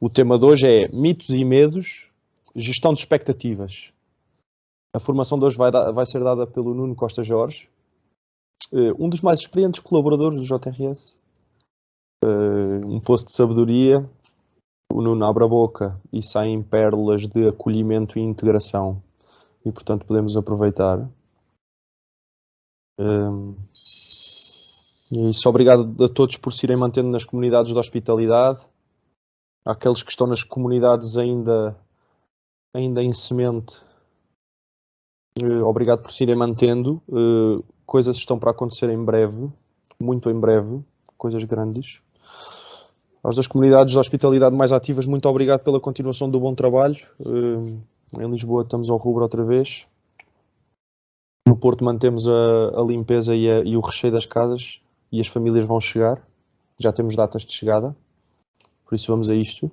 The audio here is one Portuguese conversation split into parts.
O tema de hoje é mitos e medos, gestão de expectativas. A formação de hoje vai ser dada pelo Nuno Costa Jorge, um dos mais experientes colaboradores do JRS. Um poço de sabedoria. O Nuno abre a boca e saem pérolas de acolhimento e integração. E, portanto, podemos aproveitar. E é isso. Obrigado a todos por se irem mantendo nas comunidades de hospitalidade. Àqueles que estão nas comunidades ainda em semente, obrigado por se irem mantendo. Coisas estão para acontecer em breve, muito em breve, coisas grandes. Aos das comunidades de hospitalidade mais ativas, muito obrigado pela continuação do bom trabalho. Em Lisboa estamos ao rubro outra vez. No Porto mantemos a limpeza e o recheio das casas e as famílias vão chegar. Já temos datas de chegada, por isso vamos a isto.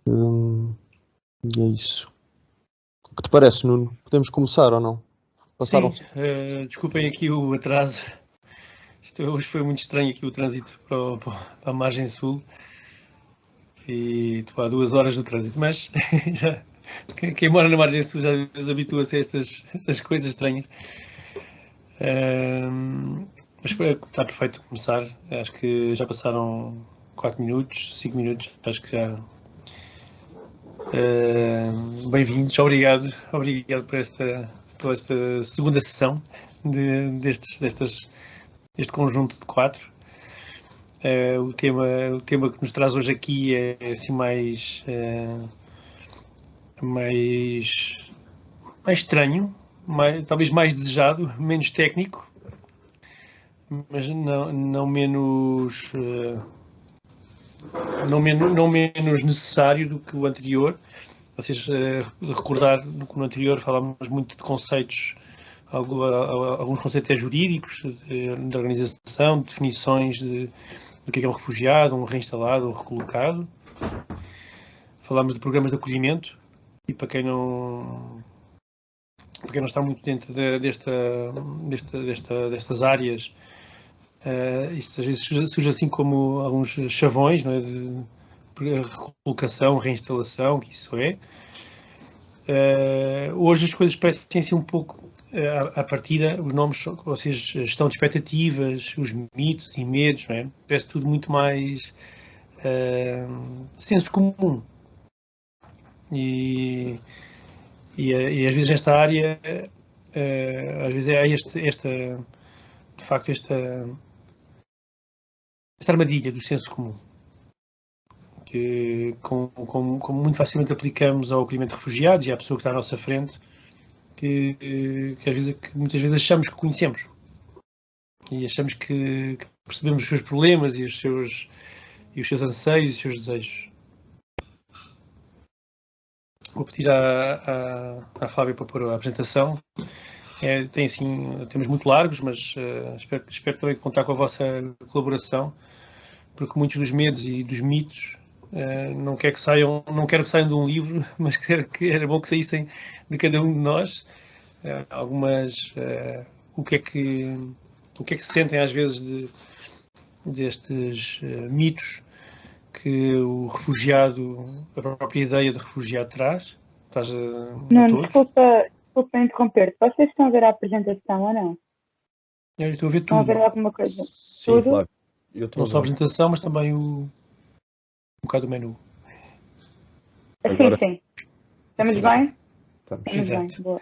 E é isso. O que te parece, Nuno? Podemos começar ou não? Sim, desculpem aqui o atraso. Hoje foi muito estranho aqui o trânsito para a margem sul. E estou há 2 horas no trânsito, mas já, quem mora na margem sul já habitua-se a estas coisas estranhas. Mas está perfeito começar. Acho que já passaram 4 minutos, 5 minutos. Acho que já... bem-vindos, obrigado por esta segunda sessão deste conjunto de 4. O tema que nos traz hoje aqui é assim mais estranho, talvez mais desejado, menos técnico, mas não menos necessário do que o anterior. Vocês recordar que no anterior falámos muito de conceitos, alguns conceitos jurídicos, de organização, de definições do que é um refugiado, um reinstalado, um recolocado. Falámos de programas de acolhimento e para quem não está muito dentro destas áreas, isto às vezes surge assim como alguns chavões, não é? De recolocação, reinstalação, que isso é. Hoje as coisas parecem assim um pouco, à partida, os nomes, ou seja, gestão de expectativas, os mitos e medos, não é? Parece tudo muito mais senso comum. E às vezes esta área, às vezes é de facto esta armadilha do senso comum, que como muito facilmente aplicamos ao acolhimento de refugiados e à pessoa que está à nossa frente, que muitas vezes achamos que conhecemos e achamos que percebemos os seus problemas e os seus anseios e os seus desejos. Vou pedir à Fábia para pôr a apresentação. Temos muito largos, mas espero também contar com a vossa colaboração, porque muitos dos medos e dos mitos não quero que saiam de um livro, mas que era bom que saíssem de cada um de nós. Algumas, o que é que sentem às vezes destes mitos que o refugiado, a própria ideia de refugiado traz. Não, desculpa interromper-te. Vocês estão a ver a apresentação ou não? Eu estou a ver tudo. Estão a ver alguma coisa? Sim, tudo? Flávio. Não só a apresentação, mas também um bocado do menu. Agora Sim. Estamos bem? Estamos. Exato. Bem. Boa.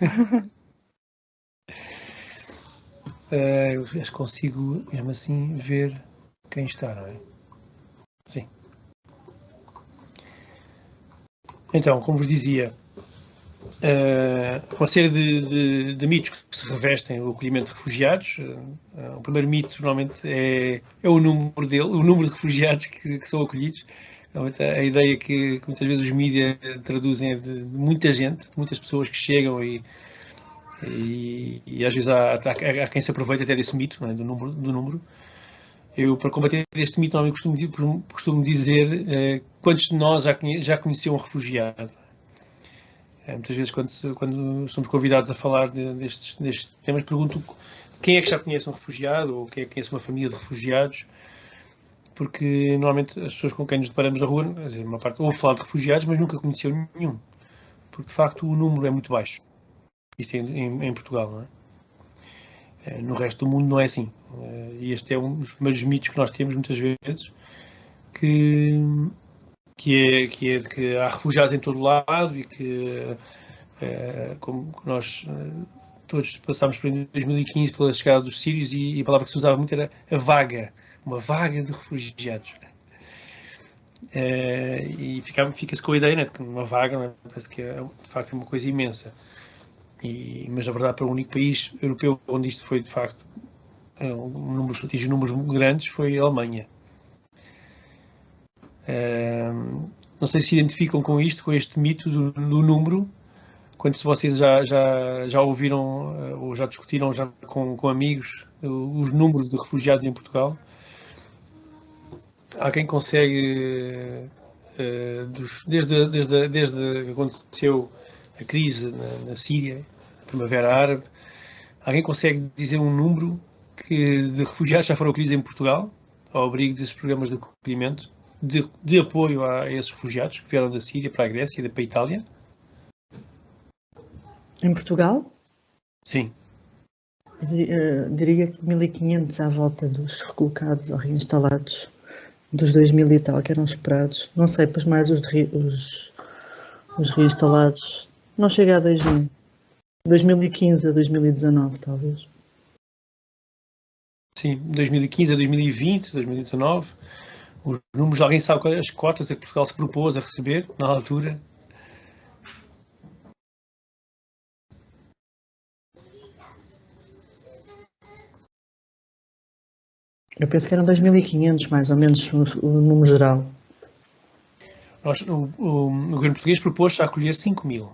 Eu acho que consigo, mesmo assim, ver quem está, não é? Sim. Então, como vos dizia, uma série de mitos que se revestem o acolhimento de refugiados. O primeiro mito, normalmente, é o número de refugiados que são acolhidos. Normalmente, a ideia que muitas vezes os mídias traduzem é de muita gente, muitas pessoas que chegam e às vezes há quem se aproveite até desse mito, não é? do número. Eu, para combater este mito, normalmente costumo dizer quantos de nós já conheciam um refugiado. Muitas vezes, quando somos convidados a falar destes temas, pergunto quem é que já conhece um refugiado ou quem é que conhece uma família de refugiados. porque normalmente as pessoas com quem nos deparamos na rua, quer dizer, uma parte ouve falar de refugiados, mas nunca conheceu nenhum, porque de facto o número é muito baixo. Isto em Portugal, não é? No resto do mundo não é assim. E este é um dos primeiros mitos que nós temos muitas vezes, que é de que há refugiados em todo lado e que, como nós todos passámos por 2015 pela chegada dos sírios, e a palavra que se usava muito era a vaga, uma vaga de refugiados. E fica-se com a ideia, né, de que uma vaga, não é? Parece que de facto é uma coisa imensa. Mas na verdade, para o único país europeu onde isto foi de facto atinge números grandes foi a Alemanha. Não sei se identificam com isto, com este mito do número. Quantos de vocês já ouviram ou já discutiram já com amigos os números de refugiados em Portugal? Há quem consegue, desde que aconteceu a crise na Síria, a Primavera Árabe, alguém consegue dizer um número de refugiados já foram acolhidos em Portugal, ao abrigo desses programas de acolhimento, de apoio a esses refugiados que vieram da Síria para a Grécia e para a Itália? Em Portugal? Sim. Diria que 1.500 à volta dos recolocados ou reinstalados, dos 2.000 e tal que eram esperados. Não sei, pois mais os reinstalados. Não chega a 2.000. 2015 a 2019, talvez. Sim, 2015 a 2020, 2019. Os números, alguém sabe quais as cotas a que Portugal se propôs a receber na altura? Eu penso que eram 2.500, mais ou menos, o número geral. O governo português propôs-se a acolher 5.000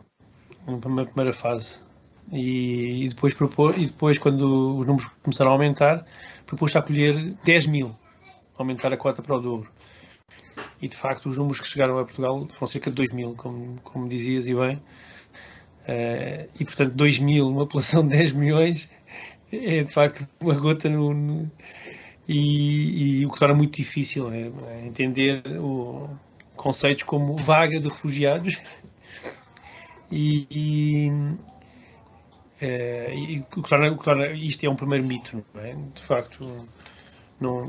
numa primeira fase. E depois, quando os números começaram a aumentar, propôs-se a acolher 10.000, aumentar a cota para o dobro. E, de facto, os números que chegaram a Portugal foram cerca de 2.000, como dizias, e bem. E, portanto, 2.000, uma população de 10 milhões, é, de facto, uma gota e o que torna muito difícil entender conceitos como vaga de refugiados e o que torna isto é um primeiro mito, não é? De facto,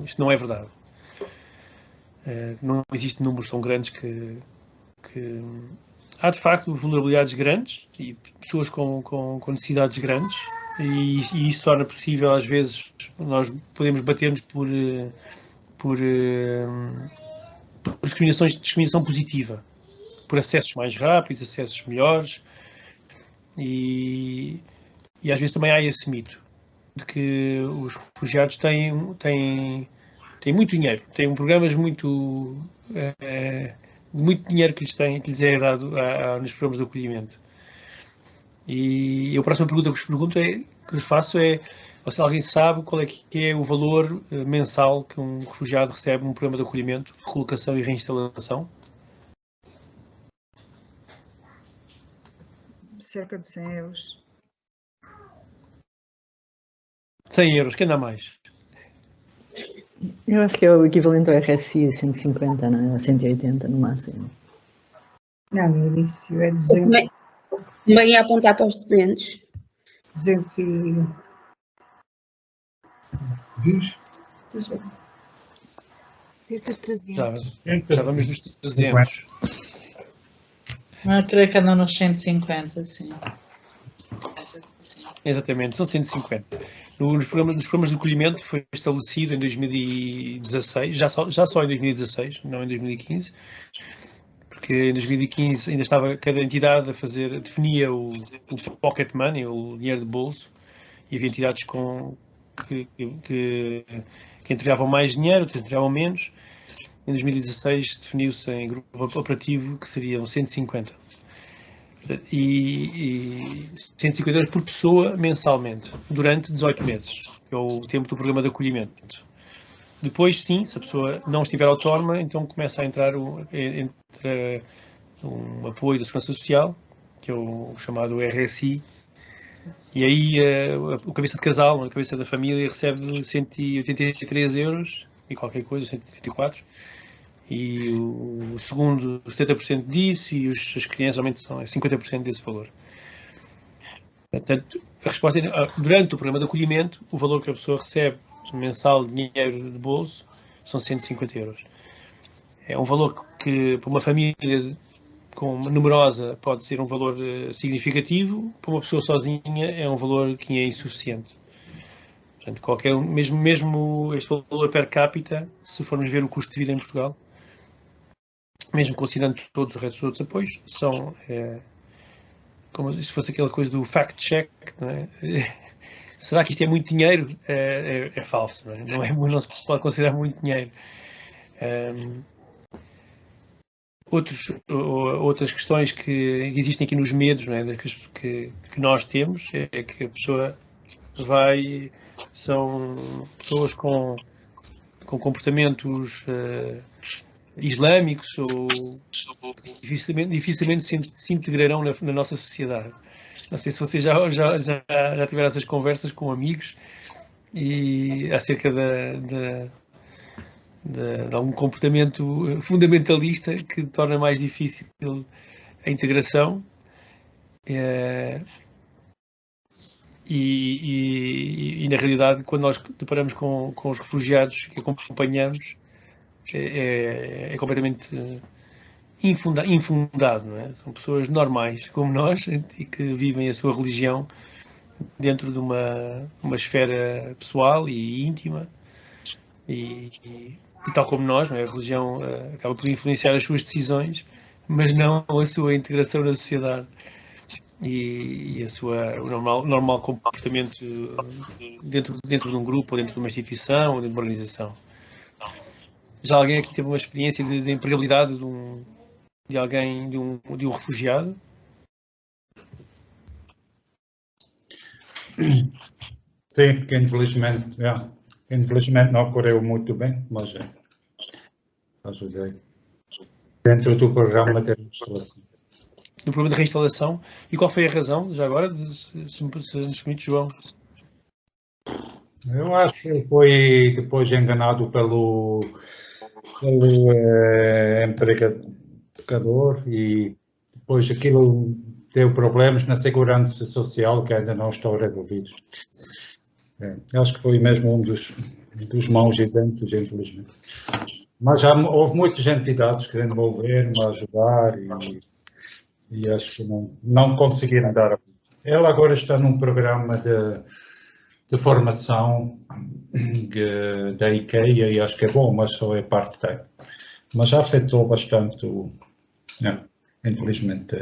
isto não é verdade. Não existem números tão grandes que há de facto vulnerabilidades grandes e pessoas com necessidades grandes, e isso torna possível, às vezes, nós podemos bater-nos por discriminação positiva, por acessos mais rápidos, acessos melhores, e às vezes também há esse mito de que os refugiados têm muito dinheiro, têm programas muito dinheiro que lhes é dado nos programas de acolhimento. E a próxima pergunta que vos faço é se alguém sabe qual é que é o valor mensal que um refugiado recebe num programa de acolhimento, recolocação e reinstalação? Cerca de 100 euros. 100 euros, quem dá mais? Eu acho que é o equivalente ao RSI, 150, não é? 180 no máximo. Não, no início é 200. Bem a apontar para os 200. 200 e... Diz? Cerca de 300. Já vamos nos 300. Eu creio que andam nos 150, sim. Exatamente, são 150. Nos programas de acolhimento foi estabelecido em 2016, já só em 2016, não em 2015, porque em 2015 ainda estava cada entidade definia o pocket money, o dinheiro de bolso, e havia entidades que entregavam mais dinheiro, outras entregavam menos. Em 2016 definiu-se em grupo operativo que seriam 150. E 150 euros por pessoa mensalmente, durante 18 meses, que é o tempo do programa de acolhimento. Depois, sim, se a pessoa não estiver autónoma, então começa a entrar um apoio da Segurança Social, que é o chamado RSI, e aí o cabeça de casal, a cabeça da família, recebe 183 euros e qualquer coisa, 134. E o segundo, 70% disso, e as crianças realmente são 50% desse valor. Portanto, a resposta é, durante o programa de acolhimento, o valor que a pessoa recebe mensal de dinheiro de bolso são 150 euros. É um valor que, para uma família numerosa, pode ser um valor significativo, para uma pessoa sozinha é um valor que é insuficiente. Portanto, mesmo este valor per capita, se formos ver o custo de vida em Portugal, mesmo considerando todos os restos dos outros apoios, são como se fosse aquela coisa do fact-check, não é? Será que isto é muito dinheiro? É falso, não se pode considerar muito dinheiro. Outras questões que existem aqui nos medos, não é? que nós temos, é que a pessoa são pessoas com comportamentos islâmicos ou dificilmente se integrarão na nossa sociedade. Não sei se vocês já tiveram essas conversas com amigos e acerca de algum comportamento fundamentalista que torna mais difícil a integração. E na realidade, quando nós deparamos com os refugiados que acompanhamos, é completamente infundado, não é? São pessoas normais, como nós, e que vivem a sua religião dentro de uma esfera pessoal e íntima, e tal como nós, não é? A religião acaba por influenciar as suas decisões, mas não a sua integração na sociedade e o normal comportamento dentro de um grupo, ou dentro de uma instituição, ou de uma organização. Já alguém aqui teve uma experiência de empregabilidade de alguém, de um refugiado? Sim, que infelizmente não ocorreu muito bem, mas ajudei. Dentro do programa de reinstalação. No programa de reinstalação. E qual foi a razão, já agora, se me permite, João? Eu acho que foi depois enganado pelo empregador e depois aquilo deu problemas na segurança social que ainda não estão resolvidos. Acho que foi mesmo um dos maus exemplos, infelizmente. Mas já houve muitas entidades que envolveram a ajudar e acho que não conseguiram dar a volta. Ela agora está num programa de formação da IKEA e acho que é bom, mas só é part-time. Mas já afetou bastante infelizmente.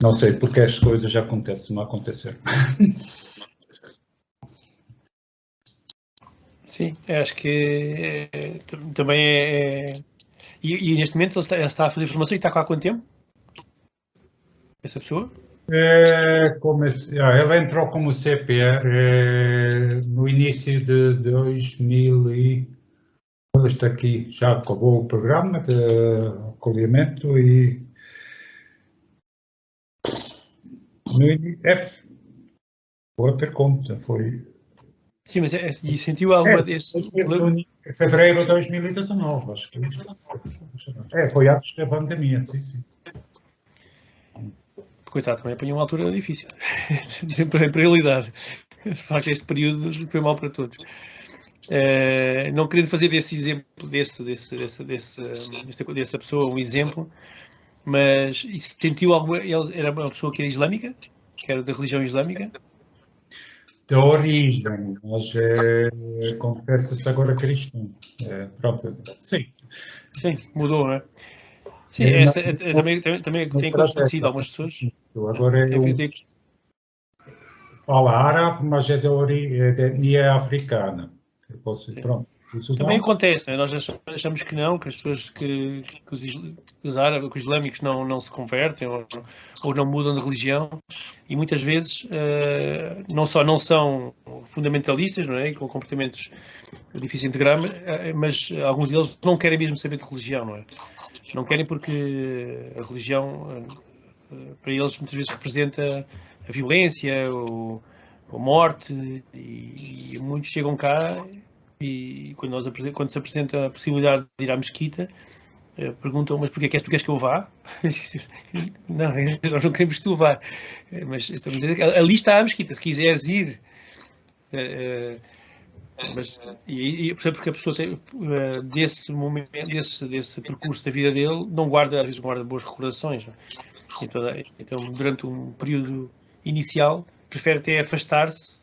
Não sei porque as coisas acontecem, não aconteceram. Sim, acho que também é... E neste momento ele está a fazer formação e está cá há quanto tempo? Essa pessoa? Ela entrou como CPR no início de 2000 e... Ela está aqui, já acabou o programa de acolhimento e... Boa pergunta, foi... Sim, mas e sentiu alguma desses... Em fevereiro de 2019, acho que foi antes da pandemia, sim. Coitado, também apanhou uma altura difícil, para a realidade. De facto, este período foi mau para todos. Não querendo fazer desse exemplo, dessa pessoa um exemplo, mas sentiu alguma... Ele era uma pessoa que era islâmica? Que era da religião islâmica? De origem, mas confessa-se agora cristão. Pronto, sim. Sim, mudou, não é? Sim, também tem acontecido algumas pessoas. Agora fala árabe, mas é de etnia africana. Pronto. Também acontece, né? Nós achamos que não, que as pessoas que os árabes, que os islâmicos não se convertem ou não mudam de religião, e muitas vezes não são fundamentalistas, não é? E com comportamentos difíceis de integrar, mas alguns deles não querem mesmo saber de religião, não é? Não querem porque a religião para eles muitas vezes representa a violência ou a morte, e muitos chegam cá e quando se apresenta a possibilidade de ir à mesquita, perguntam, mas porquê queres que eu vá? Não, nós não queremos que tu vá. Mas ali está a mesquita, se quiseres ir. Porque a pessoa tem, desse momento, desse percurso da vida dele, às vezes guarda boas recordações. Então, durante um período inicial, prefere até afastar-se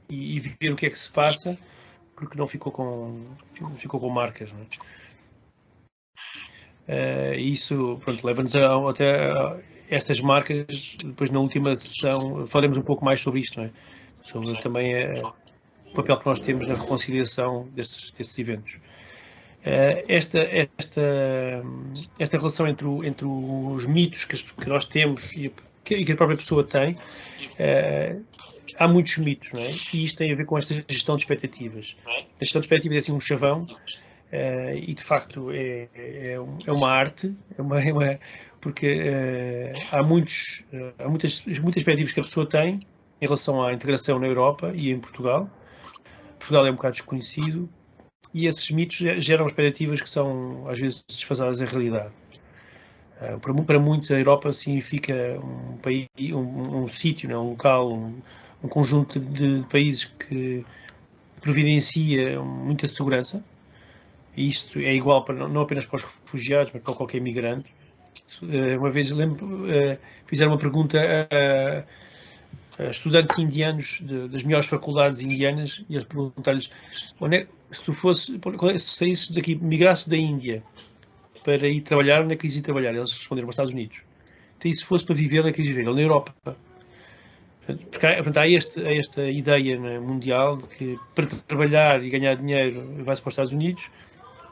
e ver o que é que se passa, porque não ficou com marcas. Não é? Isso, pronto, leva-nos até a estas marcas. Depois, na última sessão, falaremos um pouco mais sobre isto, não é? Sobre também o papel que nós temos na reconciliação desses eventos. Esta relação entre os mitos que nós temos e que a própria pessoa tem, há muitos mitos, não é? E isto tem a ver com esta gestão de expectativas. A gestão de expectativas é assim um chavão, e de facto é uma arte, porque há muitas expectativas que a pessoa tem em relação à integração na Europa e em Portugal. Portugal é um bocado desconhecido e esses mitos geram expectativas que são às vezes desfasadas da realidade. Para muitos a Europa significa um país, um sítio, um local, um conjunto de países que providencia muita segurança, e isto é igual não apenas para os refugiados, mas para qualquer imigrante. Uma vez fizeram uma pergunta a estudantes indianos das melhores faculdades indianas, e eles perguntaram-lhes: se saísses daqui, migrasses da Índia para ir trabalhar, onde é que querias ir trabalhar? Eles responderam: para os Estados Unidos. Então, e se fosse para viver, onde é que querias viver? Na Europa. Porque há esta ideia, né, mundial de que para trabalhar e ganhar dinheiro vai-se para os Estados Unidos,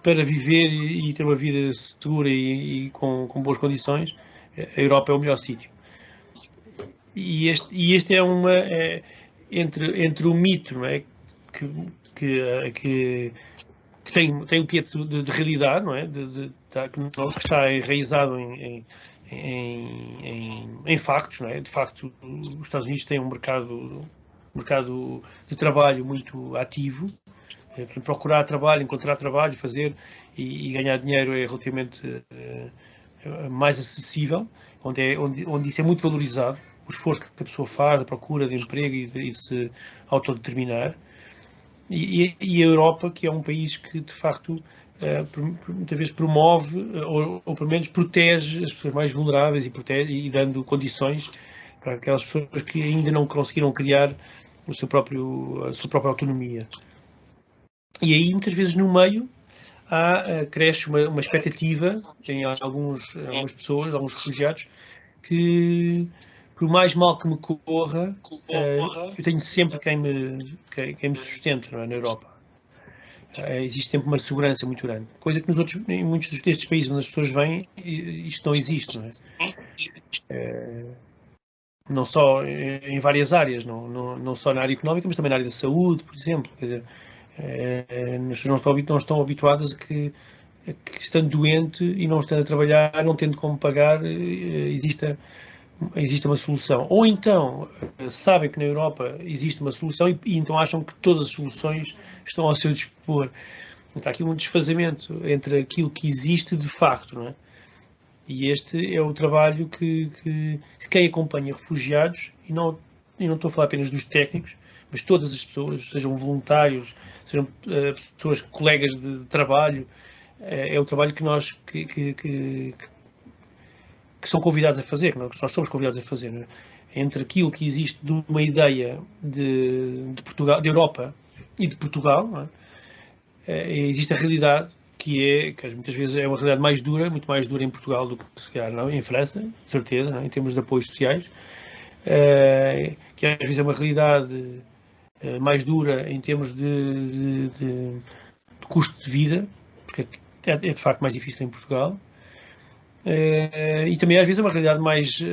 para viver e ter uma vida segura e com boas condições, a Europa é o melhor sítio. E este é entre o mito, não é? que tem um quê de realidade, não é? Que está enraizado em factos, não é? De facto, os Estados Unidos têm um mercado de trabalho muito ativo. Procurar trabalho, encontrar trabalho, fazer e ganhar dinheiro é relativamente mais acessível, onde isso é muito valorizado, o esforço que a pessoa faz, a procura de emprego e de se autodeterminar. E a Europa, que é um país que, de facto, muitas vezes promove, ou pelo menos protege as pessoas mais vulneráveis e dando condições para aquelas pessoas que ainda não conseguiram criar a sua própria autonomia. E aí, muitas vezes, no meio, cresce uma expectativa em algumas pessoas, alguns refugiados, que, por mais mal que me corra, eu tenho sempre quem me sustente, não é, na Europa. Existe sempre uma segurança muito grande. Coisa que em muitos destes países onde as pessoas vêm, isto não existe, não é? Não só em várias áreas, não só na área económica, mas também na área da saúde, por exemplo. Quer dizer, as pessoas não estão habituadas a que estando doente e não estando a trabalhar, não tendo como pagar, existe uma solução. Ou então sabem que na Europa existe uma solução e então acham que todas as soluções estão ao seu dispor. Então, há aqui um desfazamento entre aquilo que existe de facto, não é? E este é o trabalho que quem acompanha refugiados, e não estou a falar apenas dos técnicos, mas todas as pessoas, sejam voluntários, sejam pessoas, colegas de trabalho, é o trabalho que nós que são convidados a fazer, que nós somos convidados a fazer, não é? Entre aquilo que existe de uma ideia de Portugal, de Europa e de Portugal, não é? Existe a realidade que muitas vezes é uma realidade mais dura, muito mais dura em Portugal do que se calhar não, em França, de certeza, não é? Em termos de apoios sociais, que às vezes é uma realidade mais dura em termos de custo de vida, porque é de facto mais difícil em Portugal. E também às vezes é uma realidade mais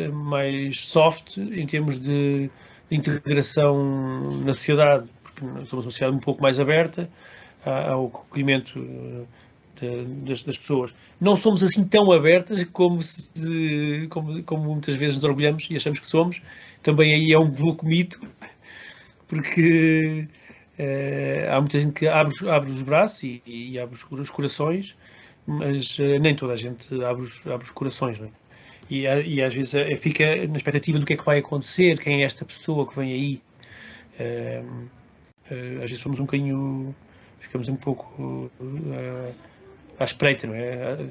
soft em termos de integração na sociedade, porque somos uma sociedade um pouco mais aberta ao acolhimento das pessoas. Não somos assim tão abertas como muitas vezes nos orgulhamos e achamos que somos. Também aí é um pouco mito, porque Há muita gente que abre os braços e abre os corações, mas nem toda a gente abre os corações, não é? E às vezes fica na expectativa do que é que vai acontecer, quem é esta pessoa que vem aí. Às vezes ficamos um pouco à espreita, não é?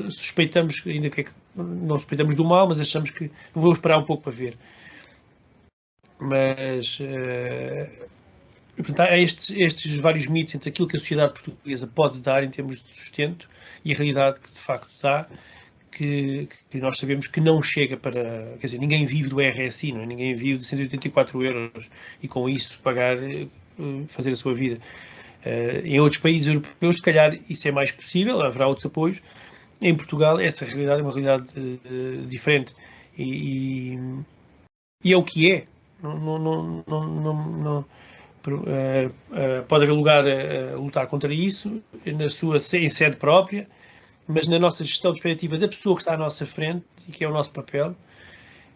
Suspeitamos, ainda que não suspeitamos do mal, mas achamos que vamos esperar um pouco para ver. Mas portanto, há estes vários mitos entre aquilo que a sociedade portuguesa pode dar em termos de sustento e a realidade que de facto dá, que nós sabemos que não chega para... Quer dizer, ninguém vive do RSI, não é? Ninguém vive de 184 euros e com isso fazer a sua vida. Em outros países europeus, se calhar, isso é mais possível, haverá outros apoios. Em Portugal, essa realidade é uma realidade diferente. E é o que é. Pode haver lugar a lutar contra isso, em sede própria, mas na nossa gestão de perspectiva da pessoa que está à nossa frente, e que é o nosso papel,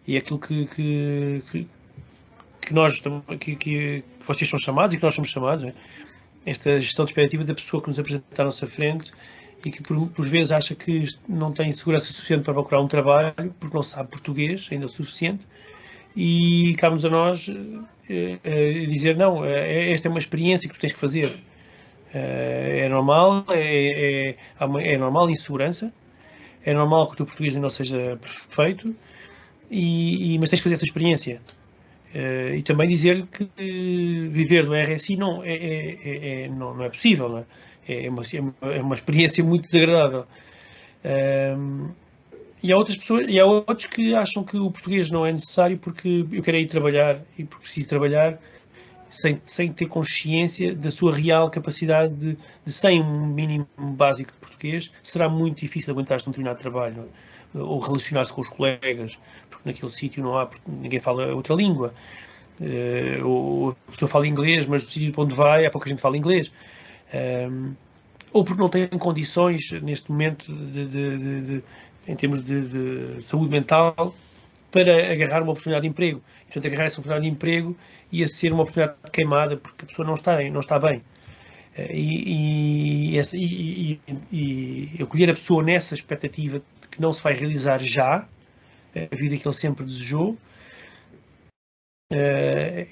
e é aquilo que vocês são chamados e que nós somos chamados, né? Esta gestão de perspectiva da pessoa que nos apresenta à nossa frente e que por vezes acha que não tem segurança suficiente para procurar um trabalho porque não sabe português ainda o suficiente, e cabe-nos a nós dizer, não, esta é uma experiência que tu tens que fazer. É normal, é normal insegurança, é normal que o teu português não seja perfeito, mas tens que fazer essa experiência. E também dizer que viver do RSI não é possível, não é? É uma experiência muito desagradável. E há outros que acham que o português não é necessário porque eu quero ir trabalhar e porque preciso trabalhar sem ter consciência da sua real capacidade de sem um mínimo básico de português, será muito difícil aguentar-se num determinado trabalho, ou relacionar-se com os colegas, porque naquele sítio ninguém fala outra língua, ou a pessoa fala inglês, mas no sítio para onde vai há pouca gente fala inglês, ou porque não tem condições neste momento em termos de saúde mental para agarrar uma oportunidade de emprego. Portanto, agarrar essa oportunidade de emprego ia ser uma oportunidade queimada porque a pessoa não está bem. E acolher a pessoa nessa expectativa de que não se vai realizar já a vida que ele sempre desejou,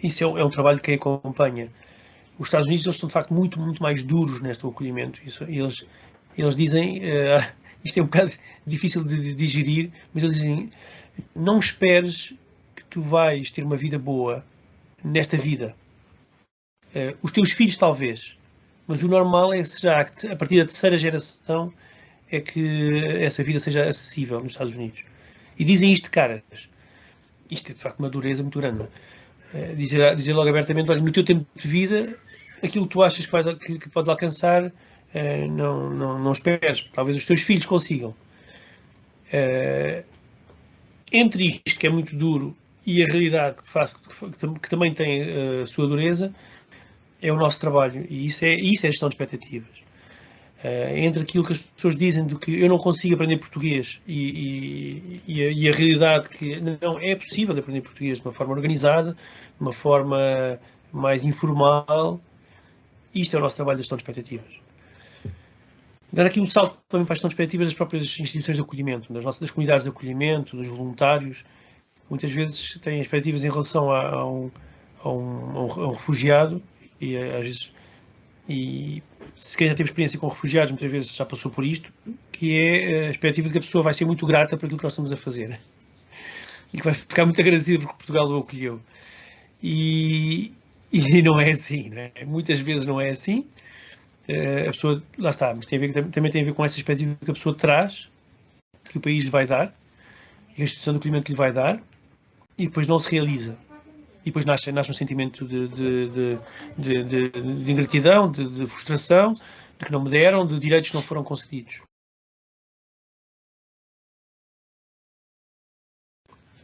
isso é um trabalho de quem acompanha. Os Estados Unidos, eles são de facto muito, muito mais duros neste acolhimento. Eles dizem, isto é um bocado difícil de digerir, mas eles dizem, não esperes que tu vais ter uma vida boa nesta vida. Os teus filhos talvez, mas o normal é que a partir da terceira geração é que essa vida seja acessível nos Estados Unidos. E dizem isto de caras. Isto é de facto uma dureza muito grande. Dizer logo abertamente, olha, no teu tempo de vida, aquilo que tu achas que podes alcançar, não esperes. Talvez os teus filhos consigam. Entre isto, que é muito duro, e a realidade que também tem a sua dureza, é o nosso trabalho. E isso é gestão de expectativas. Entre aquilo que as pessoas dizem de que eu não consigo aprender português e a realidade que não é possível aprender português de uma forma organizada, de uma forma mais informal, isto é o nosso trabalho de gestão de expectativas. Dar aqui um salto também para a gestão de expectativas das próprias instituições de acolhimento, das comunidades de acolhimento, dos voluntários. Muitas vezes têm expectativas em relação a um refugiado e às vezes, e se quem já teve experiência com refugiados, muitas vezes já passou por isto, que é a expectativa de que a pessoa vai ser muito grata por aquilo que nós estamos a fazer e que vai ficar muito agradecida porque Portugal o acolheu. E não é assim, não é? Muitas vezes não é assim. A pessoa, lá está, mas também tem a ver com essa expectativa que a pessoa traz, que o país lhe vai dar, e a instituição de acolhimento que lhe vai dar, e depois não se realiza. E depois nasce um sentimento de ingratidão, de frustração, de que não me deram, de direitos que não foram concedidos.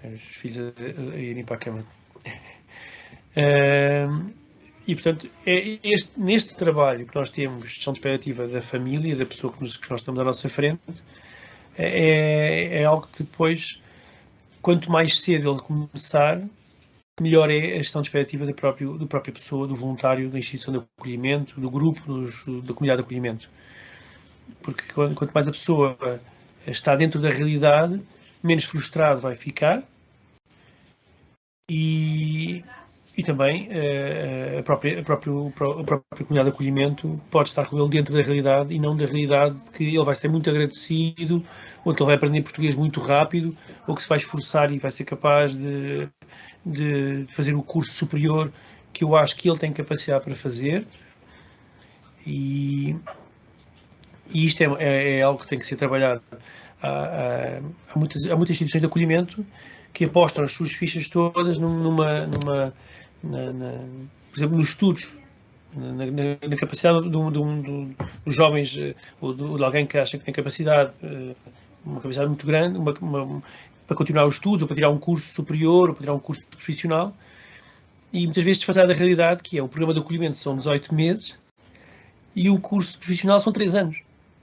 Os filhos a irem para a cama. E, portanto, neste trabalho que nós temos, gestão de expectativa da família, da pessoa que nós estamos à nossa frente, é algo que depois, quanto mais cedo ele começar, melhor é a gestão de expectativa da própria pessoa, do voluntário, da instituição de acolhimento, do grupo, da comunidade de acolhimento. Porque quanto mais a pessoa está dentro da realidade, menos frustrado vai ficar e também a própria comunidade de acolhimento pode estar com ele dentro da realidade e não da realidade que ele vai ser muito agradecido, ou que ele vai aprender português muito rápido, ou que se vai esforçar e vai ser capaz de fazer o curso superior que eu acho que ele tem capacidade para fazer. E isto é algo que tem que ser trabalhado. Há muitas instituições de acolhimento que apostam as suas fichas todas por exemplo, nos estudos, na capacidade dos jovens, ou de alguém que acha que tem capacidade, uma capacidade muito grande, para continuar os estudos, ou para tirar um curso superior, ou para tirar um curso profissional, e muitas vezes desfazer da realidade, que é o programa de acolhimento são 18 meses, e o curso profissional são 3 anos,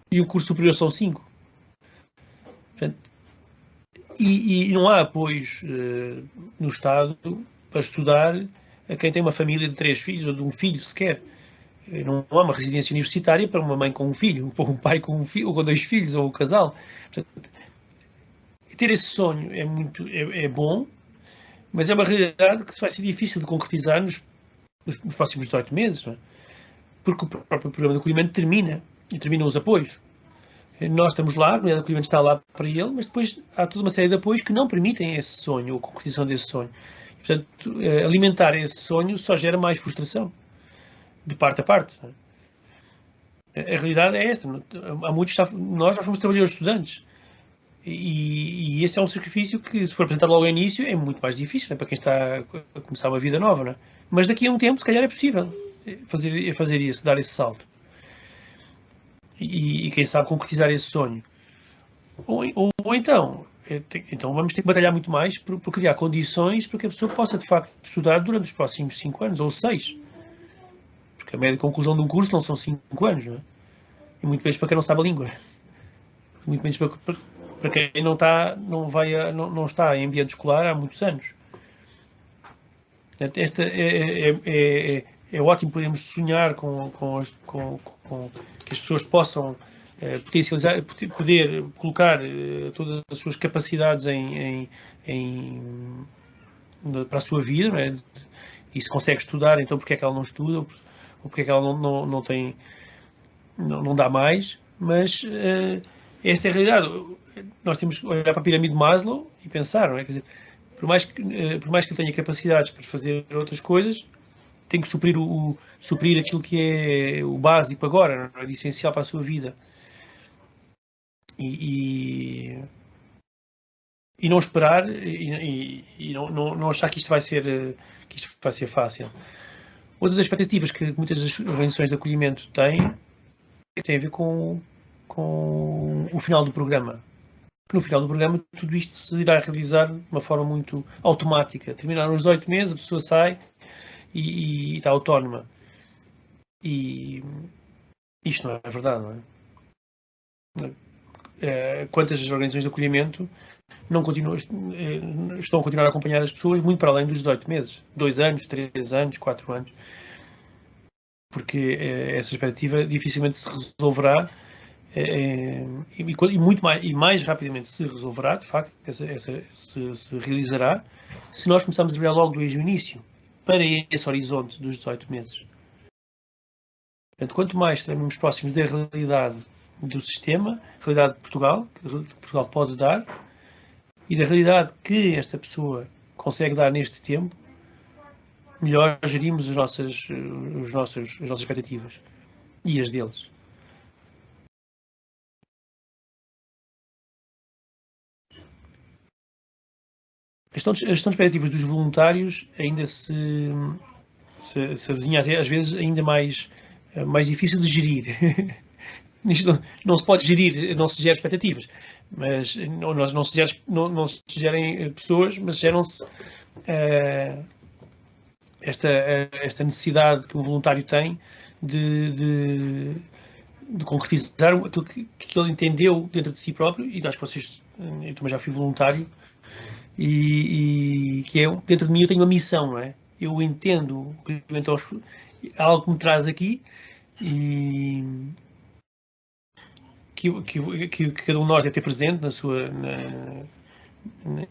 e o curso superior são 5. Portanto, e não há apoios no Estado para estudar a quem tem uma família de 3 filhos, ou de um filho sequer. Não há uma residência universitária para uma mãe com um filho, para um pai com um filho, ou com 2 filhos, ou um casal. Portanto, ter esse sonho é bom, mas é uma realidade que vai ser difícil de concretizar nos próximos 18 meses, não é? Porque o próprio programa de acolhimento termina, e terminam os apoios. Nós estamos lá, a comunidade de acolhimento está lá para ele, mas depois há toda uma série de apoios que não permitem esse sonho, ou a concretização desse sonho. E, portanto, alimentar esse sonho só gera mais frustração, de parte a parte. A realidade é esta. Há muitos, nós já fomos trabalhadores estudantes. E esse é um sacrifício que, se for apresentado logo ao início, é muito mais difícil, não é? Para quem está a começar uma vida nova. Não é? Mas daqui a um tempo, se calhar, é possível fazer isso, dar esse salto. E quem sabe concretizar esse sonho. Ou então vamos ter que batalhar muito mais por criar condições para que a pessoa possa, de facto, estudar durante os próximos 5 anos, ou 6. Porque a média de conclusão de um curso não são 5 anos, não é? E muito menos para quem não sabe a língua. Muito menos para quem não está em ambiente escolar há muitos anos. Portanto, esta é ótimo podermos sonhar com que as pessoas possam potencializar, poder colocar todas as suas capacidades para a sua vida, não é? E se consegue estudar, então porque é que ela não estuda, ou porque é que ela não dá mais, mas esta é a realidade. Nós temos que olhar para a pirâmide de Maslow e pensar, não é? Quer dizer, por mais que ele tenha capacidades para fazer outras coisas, tem que suprir aquilo que é o básico agora, não é? Essencial para a sua vida. E não esperar e não achar que isto vai ser fácil. Outras das expectativas que muitas das organizações de acolhimento têm tem a ver com o final do programa. No final do programa tudo isto se irá realizar de uma forma muito automática. Terminaram os 18 meses, a pessoa sai e está autónoma. E isto não é verdade, não é? Quantas organizações de acolhimento estão a continuar a acompanhar as pessoas muito para além dos 18 meses, 2 anos, 3 anos, 4 anos, porque essa expectativa dificilmente se resolverá e mais rapidamente se resolverá, de facto, se realizará, se nós começarmos a trabalhar logo desde o início para esse horizonte dos 18 meses. Portanto, quanto mais estaremos próximos da realidade do sistema, realidade de Portugal, que Portugal pode dar, e da realidade que esta pessoa consegue dar neste tempo, melhor gerimos as nossas expectativas e as deles. A gestão de expectativas dos voluntários ainda se avizinha às vezes ainda mais difícil de gerir. Isto não se pode gerir, não se gera expectativas, mas não se gerem pessoas, mas geram-se esta necessidade que o voluntário tem de concretizar aquilo que ele entendeu dentro de si próprio, e acho que eu também já fui voluntário, e que é, dentro de mim eu tenho uma missão, não é? Eu entendo então, algo que me traz aqui e que cada um de nós deve ter presente na sua,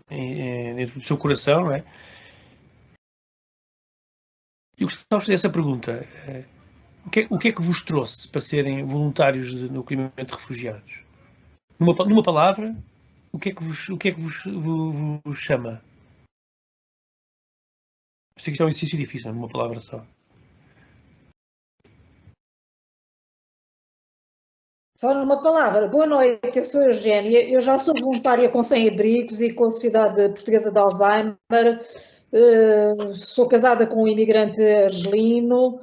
dentro do seu coração, não é? Eu gostava de fazer essa pergunta. O que é que vos trouxe para serem voluntários no acolhimento de refugiados? Numa palavra, o que é que vos chama? Sei que isto é um exercício difícil, numa palavra só. Só numa palavra. Boa noite, eu sou a Eugénia. Eu já sou voluntária com Sem-Abrigos e com a Sociedade Portuguesa de Alzheimer. Sou casada com um imigrante argelino.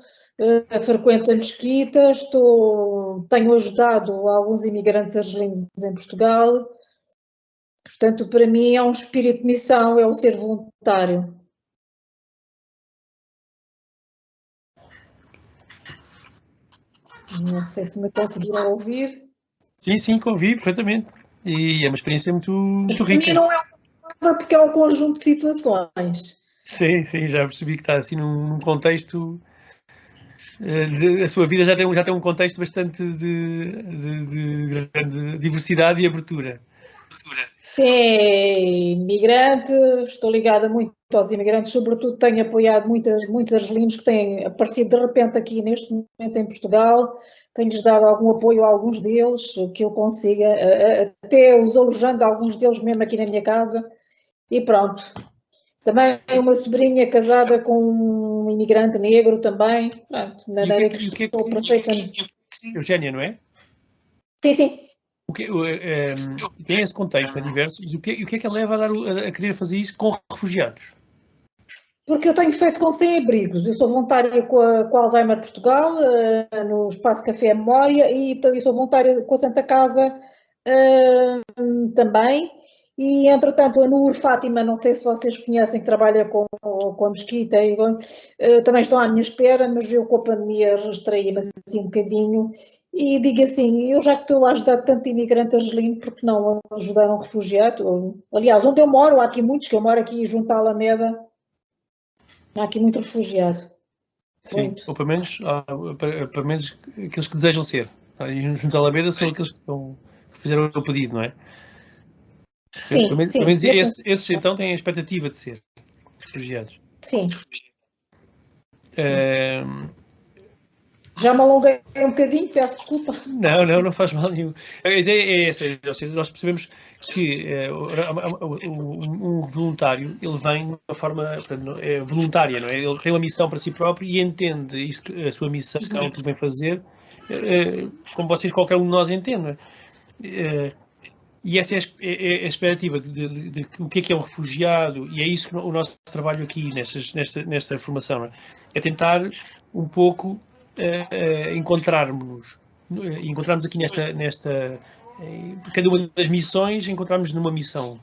Frequento a mesquita. Tenho ajudado alguns imigrantes argelinos em Portugal. Portanto, para mim é um espírito de missão, é o ser voluntário. Não sei se me conseguiram ouvir. Sim, que ouvi perfeitamente. E é uma experiência muito rica. Para mim não é uma palavra porque é um conjunto de situações. Sim, já percebi que está assim num contexto. A sua vida já tem um contexto bastante de grande diversidade e abertura. Sim, imigrante, estou ligada muito aos imigrantes, sobretudo tenho apoiado muitos argelinos que têm aparecido de repente aqui neste momento em Portugal, tenho-lhes dado algum apoio a alguns deles, que eu consiga, até os alojando alguns deles mesmo aqui na minha casa, e pronto. Também uma sobrinha casada com um imigrante negro também, pronto, de maneira que estou perfeitamente... Eugénia, não é? Sim. Tem esse contexto, é diverso, mas o que é que a leva a querer fazer isso com refugiados? Porque eu tenho feito com Sem-Abrigos, eu sou voluntária com a Alzheimer Portugal, no Espaço Café Memória, e sou voluntária com a Santa Casa também, e entretanto a Nur Fátima, não sei se vocês conhecem, que trabalha com a mesquita, também estão à minha espera, mas eu com a pandemia restraí-me assim um bocadinho, e digo assim, eu já que estou a ajudar tanto imigrante argelino, porque não ajudar um refugiado? Aliás, onde eu moro, há aqui muitos, que eu moro aqui junto à Alameda, há aqui muito refugiado. Sim, muito. ou pelo menos aqueles que desejam ser. E junto à Alameda são aqueles que fizeram o pedido, não é? Sim, pelo menos esses então têm a expectativa de ser refugiados. Sim. Já me alonguei um bocadinho, peço desculpa. Não faz mal nenhum. A ideia é essa, nós percebemos que um voluntário, ele vem de uma forma voluntária, não é? Ele tem uma missão para si próprio e entende isto, a sua missão, o que vem fazer, como vocês, qualquer um de nós entende, não é? E essa é a expectativa de o que é um refugiado, e é isso que o nosso trabalho aqui, nesta formação, não é? É tentar um pouco encontrarmos aqui nesta cada uma das missões, encontrarmos numa missão.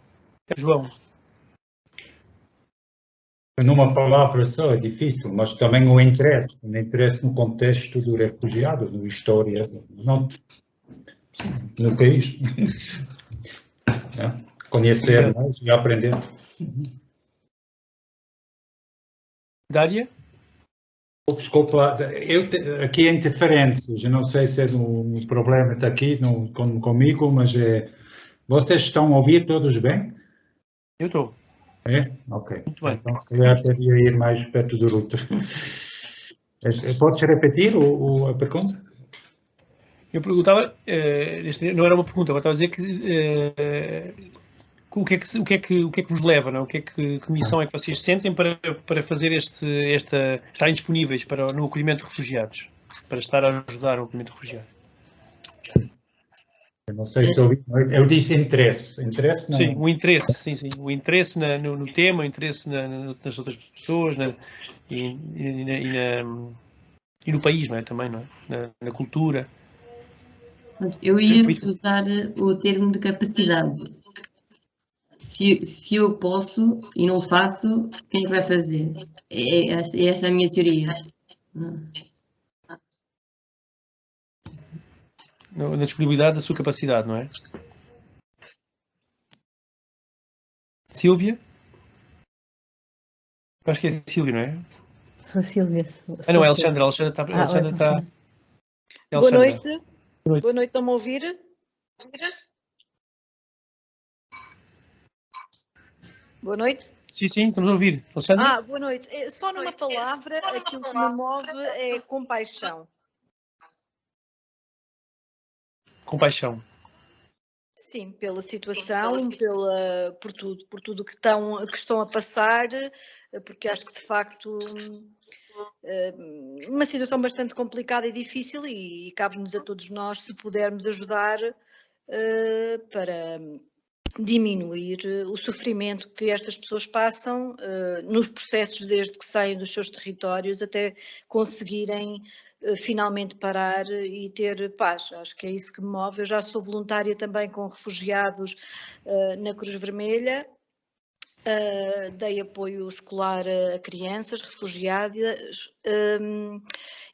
João? Numa palavra só é difícil, mas também o interesse no contexto do refugiado, na história, não, no país. Conhecer mais e aprender. Dália? Desculpa, aqui há interferências, eu não sei se é um problema está aqui comigo, mas vocês estão a ouvir todos bem? Eu estou. É? Ok. Muito bem. Então se calhar devia ir mais perto do router. Podes repetir a pergunta? Eu perguntava, não era uma pergunta, agora estava a dizer que o que é que vos leva, não? Que missão é que vocês sentem para fazer estarem disponíveis no acolhimento de refugiados, para estar a ajudar o acolhimento de refugiados? Eu não sei se ouvi, eu disse interesse. Interesse não. Sim, o interesse, sim. O interesse no tema, o interesse nas outras pessoas e no país, não é? Também, não é? Na cultura. Eu ia usar o termo de capacidade. Se eu posso e não faço, quem é que vai fazer? Esta é a minha teoria. Na disponibilidade da sua capacidade, não é? Silvia? Eu acho que é Silvia, não é? Sou a Silvia. Não, é Alexandra. Alexandra está. É Boa Alexandra. noite. Boa noite. Boa noite, estão-me a ouvir? Boa noite. Sim, estamos a ouvir. Alexandra? Boa noite. Só numa palavra, aquilo que me move é compaixão. Compaixão. Sim, pela situação, por tudo que estão a passar, porque acho que de facto uma situação bastante complicada e difícil e cabe-nos a todos nós, se pudermos ajudar para diminuir o sofrimento que estas pessoas passam nos processos desde que saem dos seus territórios até conseguirem finalmente parar e ter paz. Acho que é isso que me move. Eu já sou voluntária também com refugiados na Cruz Vermelha. Dei apoio escolar a crianças refugiadas.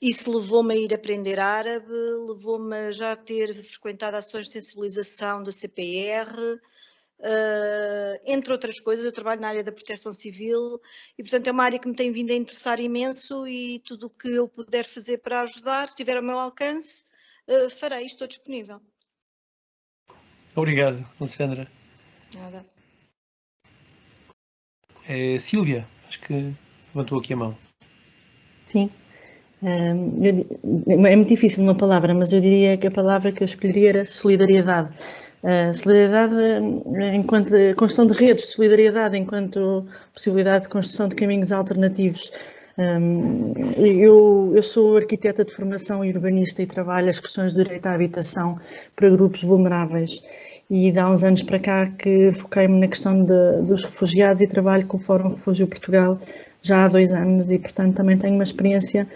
Isso levou-me a ir aprender árabe, levou-me a já ter frequentado ações de sensibilização do CPR, entre outras coisas. Eu trabalho na área da proteção civil e, portanto, é uma área que me tem vindo a interessar imenso e tudo o que eu puder fazer para ajudar, se tiver ao meu alcance, farei, estou disponível. Obrigado, Alexandra. Nada. Silvia, acho que levantou aqui a mão. Sim. É muito difícil uma palavra, mas eu diria que a palavra que eu escolheria era solidariedade. Solidariedade enquanto construção de redes, solidariedade enquanto possibilidade de construção de caminhos alternativos. Eu sou arquiteta de formação e urbanista e trabalho as questões de direito à habitação para grupos vulneráveis. E de há uns anos para cá que foquei-me na questão dos refugiados e trabalho com o Fórum Refúgio Portugal já há 2 anos e, portanto, também tenho uma experiência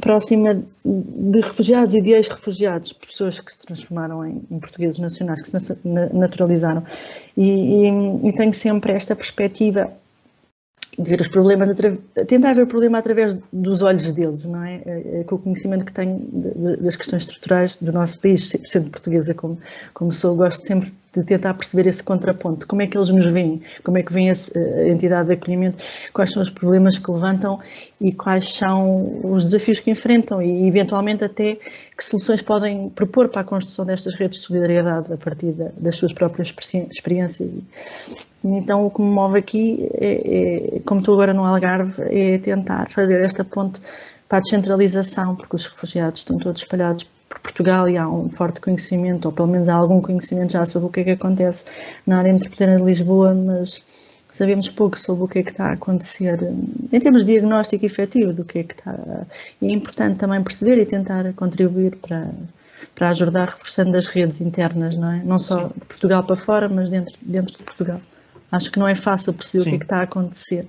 próxima de refugiados e de ex-refugiados, pessoas que se transformaram em portugueses nacionais, que se naturalizaram. E tenho sempre esta perspectiva de ver os problemas, tentar ver o problema através dos olhos deles, não é? Com o conhecimento que tenho das questões estruturais do nosso país, sendo portuguesa como sou, gosto sempre de tentar perceber esse contraponto, como é que eles nos veem, como é que vem a entidade de acolhimento, quais são os problemas que levantam e quais são os desafios que enfrentam e, eventualmente, até que soluções podem propor para a construção destas redes de solidariedade a partir das suas próprias experiências. Então, o que me move aqui, como estou agora no Algarve, é tentar fazer esta ponte para a descentralização, porque os refugiados estão todos espalhados por Portugal e há um forte conhecimento, ou pelo menos há algum conhecimento já sobre o que é que acontece na área metropolitana de Lisboa, mas sabemos pouco sobre o que é que está a acontecer em termos de diagnóstico efetivo do que é que está. E é importante também perceber e tentar contribuir para ajudar reforçando as redes internas, não é? Não só de Portugal para fora, mas dentro de Portugal. Acho que não é fácil perceber o que é que está a acontecer.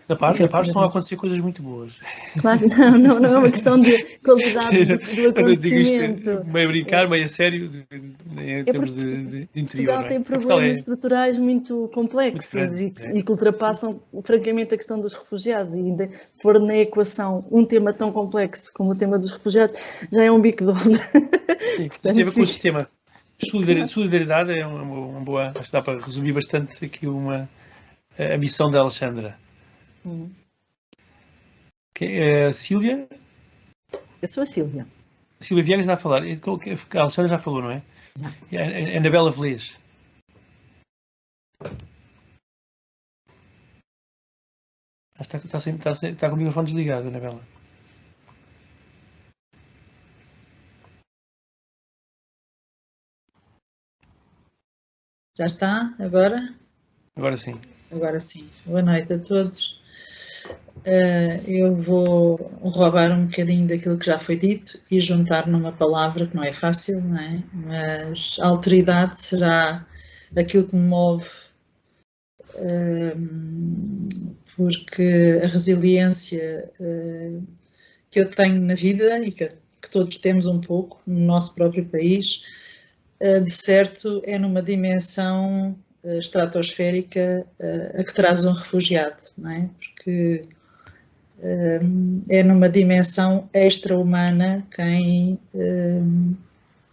Da parte estão a acontecer coisas muito boas. Claro, não é uma questão de qualidade do acontecimento. Meio a brincar, meio a sério, em termos de interior. Portugal tem problemas estruturais muito complexos e que ultrapassam, francamente, a questão dos refugiados. E ainda pôr na equação um tema tão complexo como o tema dos refugiados já é um bico de onda. Sim, isso tem a ver com o sistema. Solidariedade é uma boa, acho que dá para resumir bastante aqui a missão da Alexandra. Silvia? Eu sou a Silvia. Silvia Viegas está a falar. A Alexandra já falou, não é? Já. É Anabela Velez. Está com o microfone desligado, Anabela. Já está? Agora? Agora sim. Agora sim. Boa noite a todos. Eu vou roubar um bocadinho daquilo que já foi dito e juntar numa palavra que não é fácil, não é? Mas a alteridade será aquilo que me move, porque a resiliência que eu tenho na vida e que todos temos um pouco no nosso próprio país, de certo é numa dimensão estratosférica a que traz um refugiado, não é? Porque é numa dimensão extra-humana quem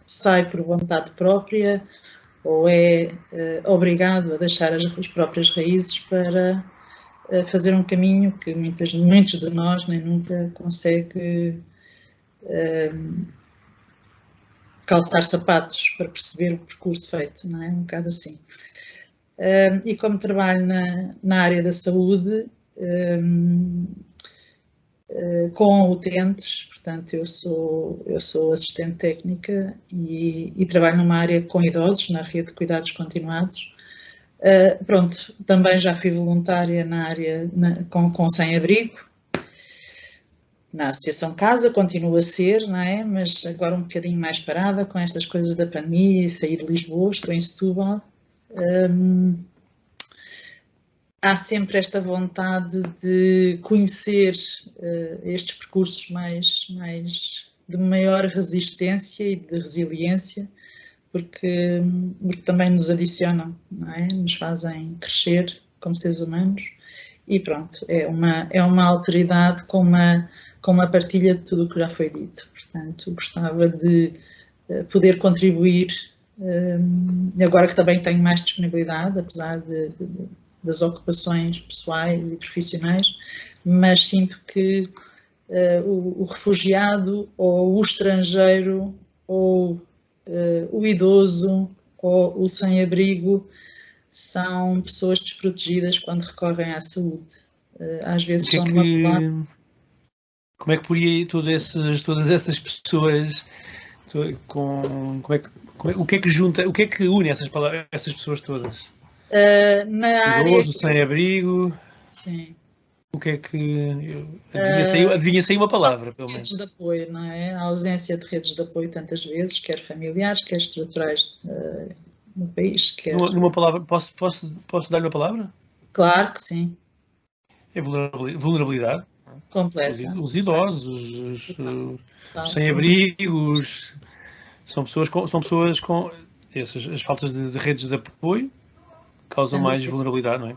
sai por vontade própria ou é obrigado a deixar as próprias raízes para fazer um caminho que muitos de nós nem nunca consegue calçar sapatos para perceber o percurso feito, não é? Um bocado assim. E como trabalho na área da saúde, com utentes, portanto eu sou assistente técnica e trabalho numa área com idosos, na rede de cuidados continuados. Pronto, também já fui voluntária na área com sem-abrigo, na Associação Casa, continuo a ser, não é? Mas agora um bocadinho mais parada com estas coisas da pandemia e sair de Lisboa, estou em Setúbal. Há sempre esta vontade de conhecer estes percursos de maior resistência e de resiliência, porque também nos adicionam, não é? Nos fazem crescer como seres humanos e pronto, é uma alteridade com uma partilha de tudo o que já foi dito. Portanto, gostava de poder contribuir, agora que também tenho mais disponibilidade, apesar das ocupações pessoais e profissionais, mas sinto que o refugiado ou o estrangeiro ou o idoso ou o sem-abrigo são pessoas desprotegidas quando recorrem à saúde. Às vezes são Como é que poria todas essas pessoas o que é que junta, o que é que une essas pessoas todas? Na área... Idoso, sem-abrigo... Sim. O que é que... Adivinha-se aí uma palavra, pelo menos. Redes de apoio, não é? A ausência de redes de apoio tantas vezes, quer familiares, quer estruturais no país. Quer... Numa palavra, posso dar-lhe uma palavra? Claro que sim. É vulnerabilidade. Completa. Os idosos, os sem-abrigos, são pessoas com as faltas de redes de apoio causam mais vulnerabilidade, não é?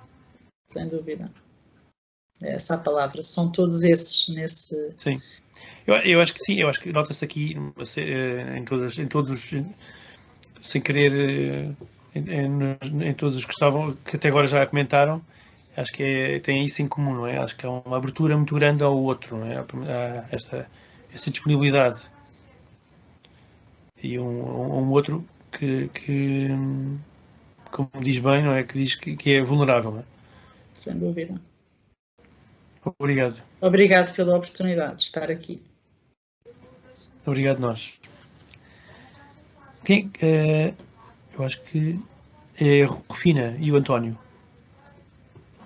Sem dúvida. É essa a palavra. São todos esses nesse... Sim. Eu acho que sim. Eu acho que nota-se aqui em todos os... Sem querer... Em todos os que até agora já comentaram, acho que tem isso em comum, não é? Acho que há uma abertura muito grande ao outro, não é? Há essa disponibilidade. E um outro que como diz bem, não é? Que diz que é vulnerável, não é? Sem dúvida. Obrigado. Obrigado pela oportunidade de estar aqui. Obrigado nós. Eu acho que é a Rufina e o António.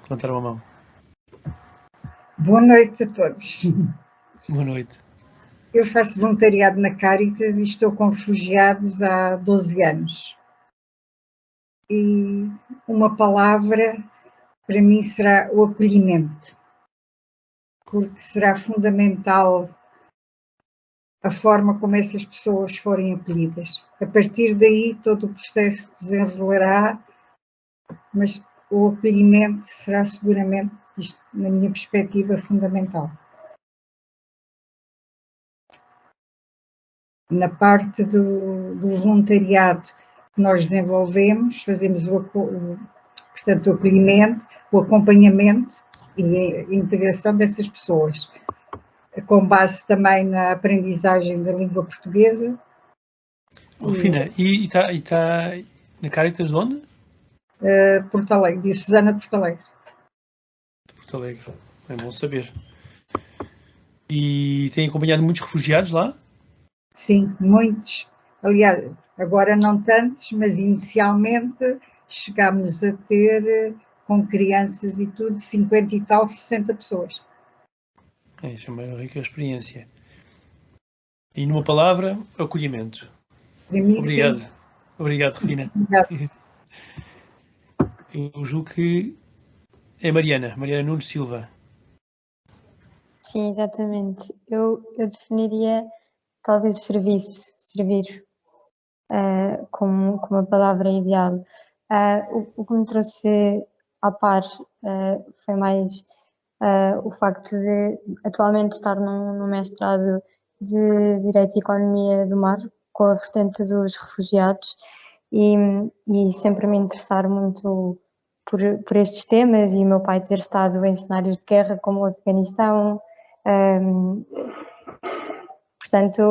Levantaram a mão. Boa noite a todos. Boa noite. Eu faço voluntariado na Caritas e estou com refugiados há 12 anos. E uma palavra para mim será o acolhimento, porque será fundamental a forma como essas pessoas forem acolhidas. A partir daí todo o processo desenrolará, mas o acolhimento será seguramente, isto, na minha perspectiva, fundamental. Na parte do voluntariado que nós desenvolvemos, fazemos portanto, o acolhimento, o acompanhamento e a integração dessas pessoas, com base também na aprendizagem da língua portuguesa. Rufina, e está na Caritas de onde? Porto Alegre, Diocesana de Porto Alegre. Porto Alegre, é bom saber. E tem acompanhado muitos refugiados lá? Sim, muitos. Aliás, agora não tantos, mas inicialmente chegámos a ter, com crianças e tudo, 50 e tal, 60 pessoas. Isso é uma rica experiência. E numa palavra, acolhimento. Mim, obrigado. Sim. Obrigado, Rufina. Obrigado. Eu julgo que é Mariana Nunes Silva. Sim, exatamente. Eu definiria talvez servir como a palavra ideal. O que me trouxe à par foi mais o facto de atualmente estar num mestrado de Direito e Economia do Mar, com a vertente dos refugiados, e sempre me interessar muito por estes temas, e o meu pai ter estado em cenários de guerra como o Afeganistão. Portanto,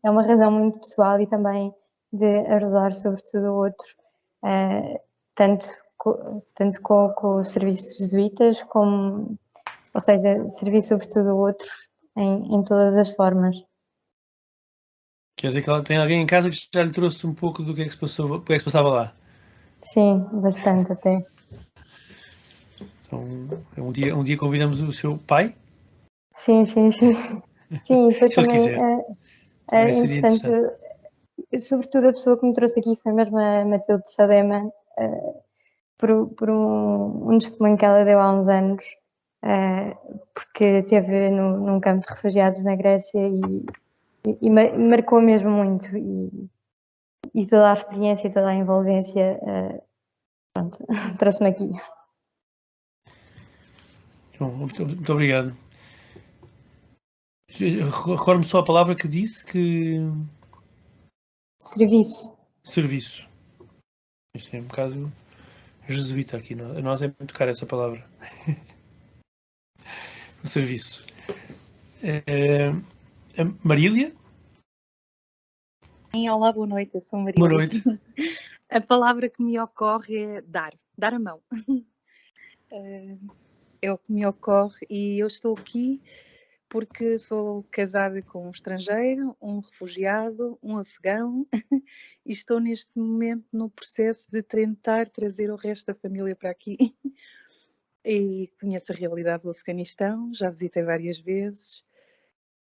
é uma razão muito pessoal e também de ajudar sobretudo o outro, tanto com o serviço de jesuítas, como, ou seja, servir sobretudo o outro em todas as formas. Quer dizer que ela tem alguém em casa que já lhe trouxe um pouco do que é que se passava lá? Sim, bastante até. Então, um dia convidamos o seu pai? Sim. Sim, depois também é interessante. Sobretudo a pessoa que me trouxe aqui foi mesmo a Matilde Sadema, por um testemunho que ela deu há uns anos, porque esteve num campo de refugiados na Grécia e marcou mesmo muito, e toda a experiência, toda a envolvência, pronto, trouxe-me aqui. Bom, muito obrigado. Recordo-me só a palavra que disse, que... Serviço. Serviço. Isto é um bocado jesuíta aqui. A nós é muito cara essa palavra. O serviço. Marília? Olá, boa noite, eu sou Marília. Boa noite. A palavra que me ocorre é dar a mão. É o que me ocorre, e eu estou aqui porque sou casada com um estrangeiro, um refugiado, um afegão, e estou neste momento no processo de tentar trazer o resto da família para aqui. E conheço a realidade do Afeganistão, já visitei várias vezes,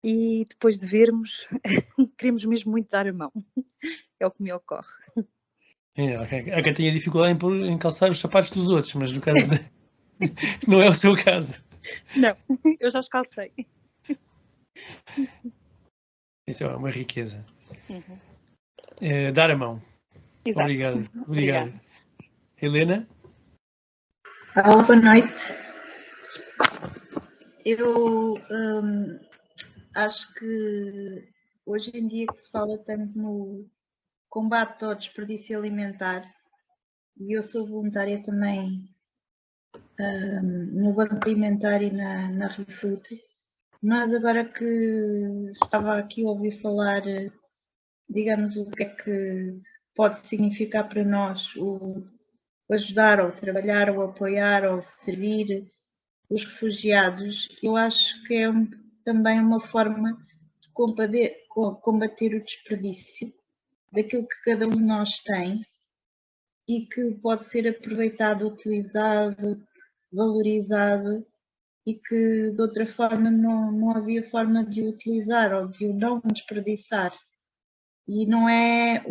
e depois de vermos, queremos mesmo muito dar a mão. É o que me ocorre. Há quem tenha dificuldade em calçar os sapatos dos outros, mas no caso não é o seu caso. Não, eu já os calcei. Isso é uma riqueza. Dar a mão. Exato. Obrigado. Helena? Olá, boa noite. Eu acho que hoje em dia que se fala tanto no combate ao desperdício alimentar, e eu sou voluntária também no Banco Alimentar e na ReFood, mas agora que estava aqui a ouvir falar, digamos, o que é que pode significar para nós o ajudar, ou trabalhar, ou apoiar, ou servir os refugiados, eu acho que é também uma forma de combater o desperdício daquilo que cada um de nós tem e que pode ser aproveitado, utilizado, valorizado, e que de outra forma não havia forma de o utilizar ou de o não desperdiçar. E não é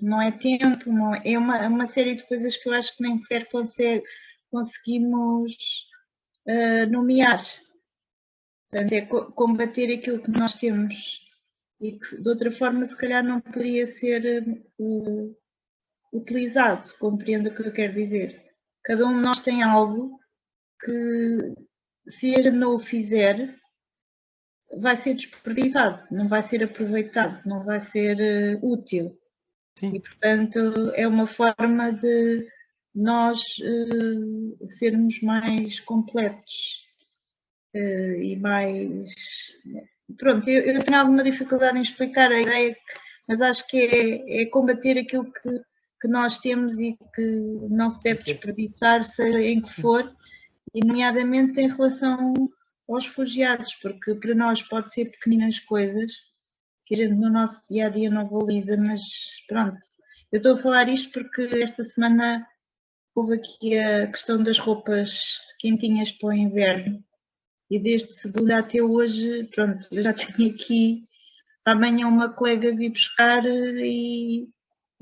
não é tempo, é uma série de coisas que eu acho que nem sequer conseguimos nomear. Portanto, é combater aquilo que nós temos e que de outra forma se calhar não poderia ser utilizado. Compreendo o que eu quero dizer. Cada um de nós tem algo que, se a gente não o fizer, vai ser desperdiçado, não vai ser aproveitado, não vai ser útil. Sim. E, portanto, é uma forma de nós sermos mais completos e mais... Pronto, eu tenho alguma dificuldade em explicar a ideia, mas acho que é combater aquilo que nós temos e que não se deve desperdiçar, seja em que for, e nomeadamente em relação aos refugiados, porque para nós pode ser pequeninas coisas que a gente no nosso dia-a-dia não valoriza, mas pronto. Eu estou a falar isto porque esta semana houve aqui a questão das roupas quentinhas para o inverno, e desde segunda até hoje, pronto, eu já tenho aqui, amanhã uma colega vir buscar e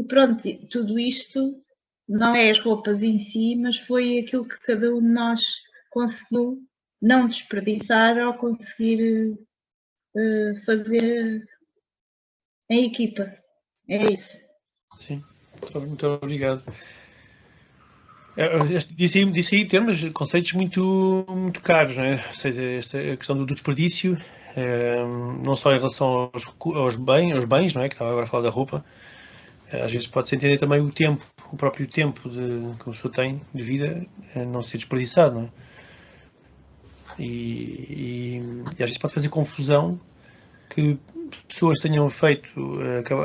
pronto, tudo isto não é as roupas em si, mas foi aquilo que cada um de nós conseguiu não desperdiçar ou conseguir fazer em equipa. É isso. Sim, muito obrigado. Disse aí termos, conceitos muito caros, não é? Ou seja, esta questão do desperdício, não só em relação aos bens, não é? Que estava agora a falar da roupa, Às vezes pode-se entender também o tempo, o próprio tempo que a pessoa tem de vida não ser desperdiçado, não é? E às vezes pode fazer confusão que pessoas tenham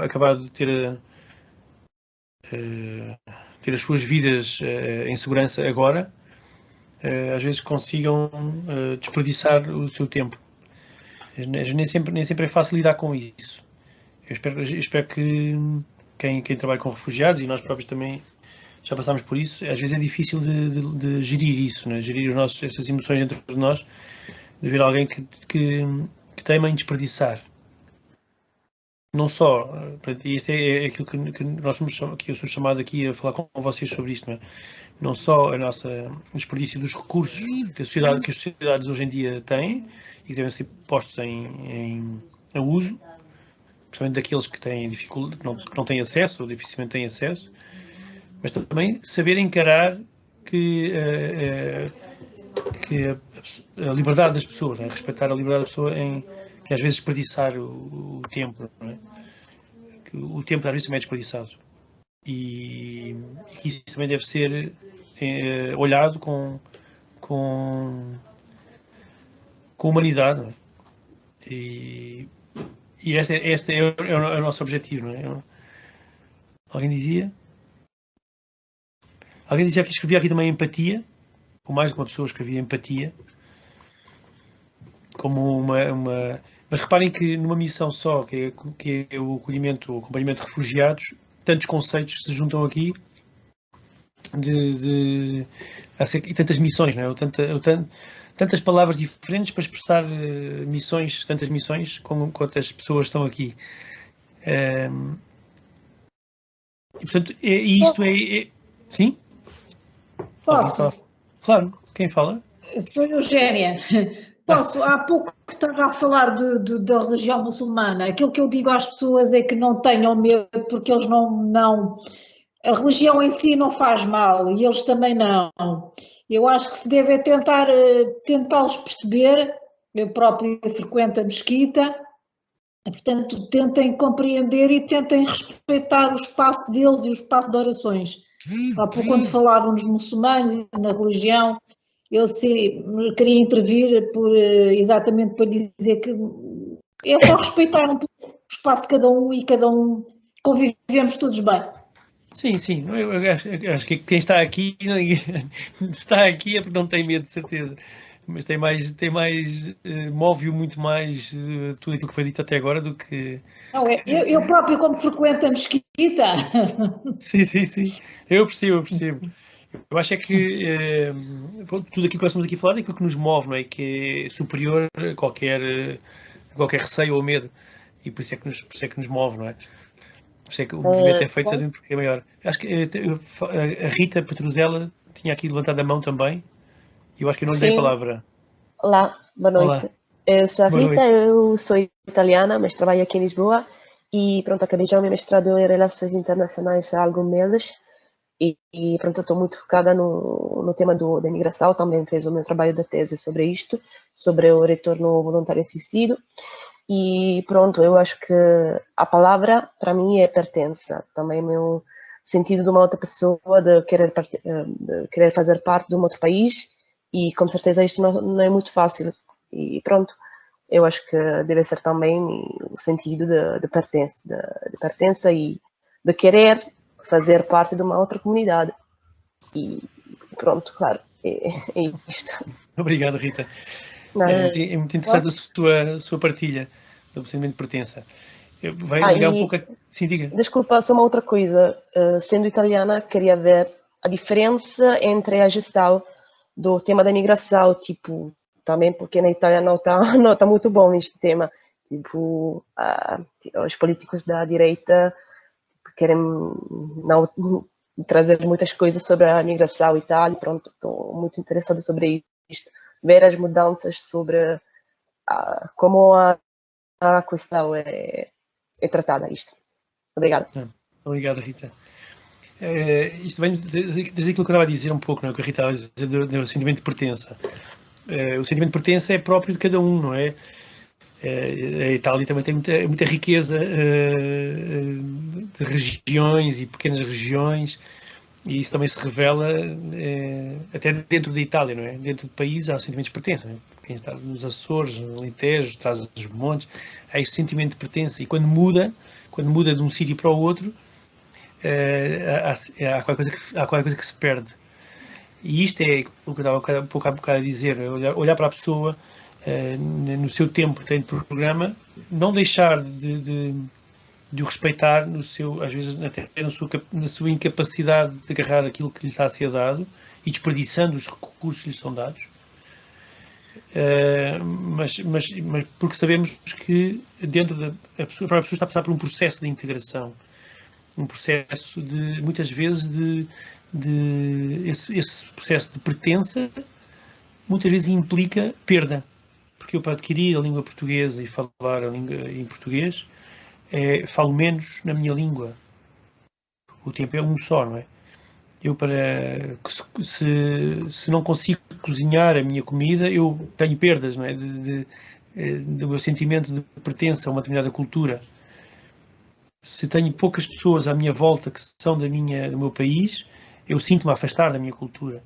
acabado de ter as suas vidas em segurança agora, às vezes consigam desperdiçar o seu tempo. Nem sempre é fácil lidar com isso. Eu espero que quem trabalha com refugiados, e nós próprios também já passámos por isso, às vezes é difícil de gerir isso, né? Gerir essas emoções entre nós, de ver alguém que teima em desperdiçar. Não só, e isto é aquilo que eu sou chamado aqui a falar com vocês sobre isto, não é? Não só o desperdício dos recursos que as sociedades hoje em dia têm e que devem ser postos em uso, principalmente daqueles que têm dificuldade, que não têm acesso ou dificilmente têm acesso, mas também saber encarar que a liberdade das pessoas, não é? Respeitar a liberdade da pessoa que às vezes desperdiçar o tempo, não é? Que o tempo às vezes também é desperdiçado e que isso também deve ser olhado com humanidade, não é? E este é o nosso objetivo, não é? Alguém dizia que escrevia aqui também empatia, ou mais de uma pessoa escrevia empatia, como mas reparem que numa missão só, que é o acompanhamento de refugiados, tantos conceitos se juntam aqui e tantas missões, não é? Tantas palavras diferentes para expressar tantas missões como quantas pessoas estão aqui. E portanto, isto é... Sim? Posso? Claro, quem fala? Sou Eugénia. Posso? Há pouco estava a falar da religião muçulmana. Aquilo que eu digo às pessoas é que não tenham medo, porque eles não... A religião em si não faz mal e eles também não. Eu acho que se deve tentá-los perceber. Eu próprio frequento a mesquita, portanto tentem compreender e tentem respeitar o espaço deles e o espaço de orações. Há pouco, quando falavam nos muçulmanos e na religião, eu queria intervir exatamente para dizer que é só respeitar um pouco o espaço de cada um e cada um convivemos todos bem. Sim, eu acho que quem está aqui é porque não tem medo, de certeza, mas move-o muito mais tudo aquilo que foi dito até agora do que... Não, eu próprio, como frequento a mesquita... Sim, eu percebo. Eu acho que tudo aquilo que nós estamos aqui a falar é aquilo que nos move, não é? Que é superior a qualquer receio ou medo, e por isso é que nos move, não é? Por isso é que o movimento é feito porque é maior. Acho que a Rita Petruzella tinha aqui levantado a mão também, e eu acho que eu não lhe dei a palavra. Olá, boa noite. Olá. Eu sou a Rita, eu sou italiana, mas trabalho aqui em Lisboa e pronto, acabei já o meu mestrado em Relações Internacionais há alguns meses e pronto, estou muito focada no tema da imigração, também fiz o meu trabalho da tese sobre isto, sobre o retorno voluntário assistido e pronto, eu acho que a palavra para mim é pertença, também o meu sentido de uma outra pessoa, de querer fazer parte de um outro país. E com certeza isto não é muito fácil. E pronto, eu acho que deve ser também o sentido de pertença e de querer fazer parte de uma outra comunidade. E pronto, claro, é isto. Obrigado, Rita. É muito interessante a sua partilha do sentimento de pertença. Vai ligar um pouco... Sim, diga. Desculpa, só uma outra coisa. Sendo italiana, queria ver a diferença entre a gestão do tema da imigração, tipo, também porque na Itália não tá muito bom este tema, tipo, os políticos da direita querem não trazer muitas coisas sobre a imigração e tal, e pronto, estou muito interessada sobre isto, ver as mudanças sobre como a questão é tratada isto. Obrigada. Obrigado, Rita. Isto vem desde aquilo que eu estava a dizer um pouco, não é? O que a Rita estava a dizer do sentimento de pertença. O sentimento de pertença é próprio de cada um, não é? A Itália também tem muita riqueza de regiões e pequenas regiões, e isso também se revela até dentro da Itália, não é? Dentro do país há sentimentos de pertença, não é? Quem está nos Açores, no Alentejo, traz os montes, há este sentimento de pertença, e quando muda de um sítio para o outro, há qualquer coisa que se perde. E isto é o que eu estava um pouco a dizer, olhar para a pessoa no seu tempo que tem de programa, não deixar de o respeitar, às vezes até na sua incapacidade de agarrar aquilo que lhe está a ser dado e desperdiçando os recursos que lhe são dados. Mas porque sabemos que a própria pessoa está a passar por um processo de integração, um processo de, muitas vezes, esse processo de pertença, muitas vezes implica perda, porque eu, para adquirir a língua portuguesa e falar a língua em português, falo menos na minha língua. O tempo é um só, não é? Eu, se não consigo cozinhar a minha comida, eu tenho perdas, não é? Do meu sentimento de pertença a uma determinada cultura. Se tenho poucas pessoas à minha volta que são do meu país, eu sinto-me a afastar da minha cultura.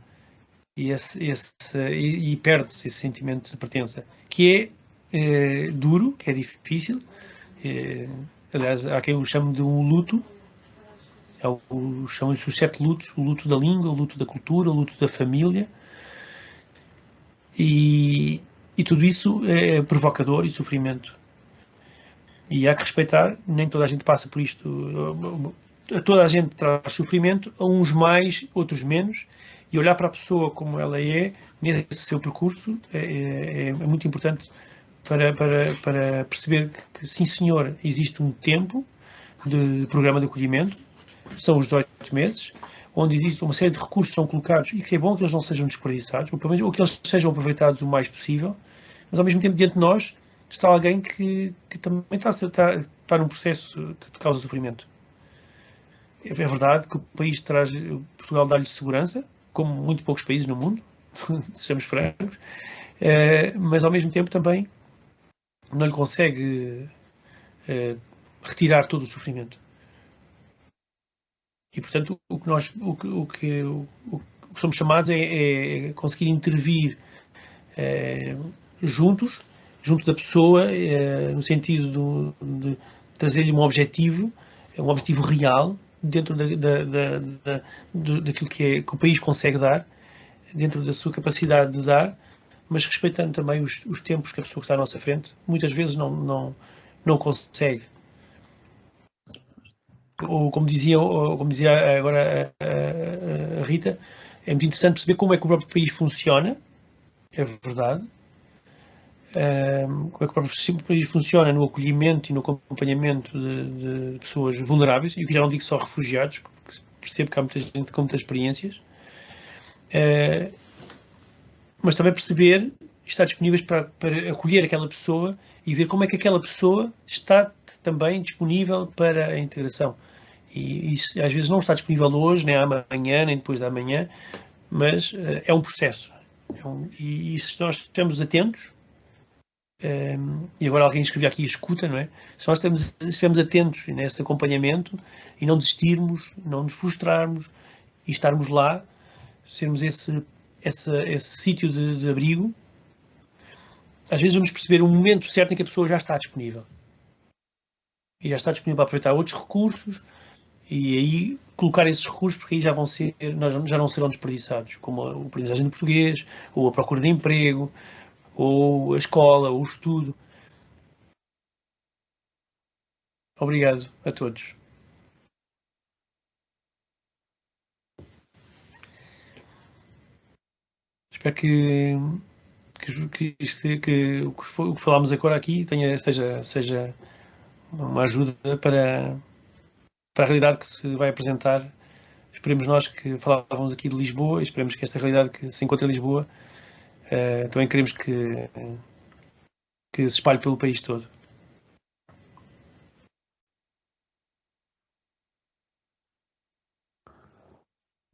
E perde-se esse sentimento de pertença, que é duro, que é difícil. Aliás, há quem o chame de um luto. Chamam-se os 7 lutos: o luto da língua, o luto da cultura, o luto da família, e tudo isso é provocador e sofrimento, e há que respeitar. Nem toda a gente passa por isto, toda a gente traz sofrimento, a uns mais, outros menos, e olhar para a pessoa como ela é nesse seu percurso é muito importante para perceber que, sim senhor, existe um tempo de programa de acolhimento. São os 18 meses, onde existe uma série de recursos que são colocados, e que é bom que eles não sejam desperdiçados, ou pelo menos que eles sejam aproveitados o mais possível, mas ao mesmo tempo diante de nós está alguém que também está num processo que causa sofrimento. É verdade que o país Portugal dá-lhe segurança, como muito poucos países no mundo, sejamos francos, mas ao mesmo tempo também não lhe consegue retirar todo o sofrimento. E, portanto, o que somos chamados é conseguir intervir junto da pessoa, no sentido de trazer-lhe um objetivo real, dentro daquilo que o país consegue dar, dentro da sua capacidade de dar, mas respeitando também os tempos que a pessoa que está à nossa frente muitas vezes não consegue. Ou como dizia agora a Rita, é muito interessante perceber como é que o próprio país funciona, é verdade, como é que o próprio país funciona no acolhimento e no acompanhamento de pessoas vulneráveis, e que já não digo só refugiados, porque percebo que há muita gente com muitas experiências, mas também perceber, estar disponíveis para acolher aquela pessoa e ver como é que aquela pessoa está também disponível para a integração. E isso às vezes não está disponível hoje, nem amanhã, nem depois da manhã, mas é um processo. E se nós estamos atentos, e agora alguém escreveu aqui a escuta, não é? Se nós estivermos atentos nesse acompanhamento e não desistirmos, não nos frustrarmos e estarmos lá, sermos esse sítio de abrigo, às vezes vamos perceber o momento certo em que a pessoa já está disponível. E já está disponível para aproveitar outros recursos, e aí colocar esses recursos, porque aí já não serão desperdiçados, como a aprendizagem do português, ou a procura de emprego, ou a escola, ou o estudo. Obrigado a todos. Espero que o que falámos agora aqui seja uma ajuda para a realidade que se vai apresentar. Esperemos nós que falávamos aqui de Lisboa, e esperemos que esta realidade que se encontra em Lisboa também queremos que se espalhe pelo país todo.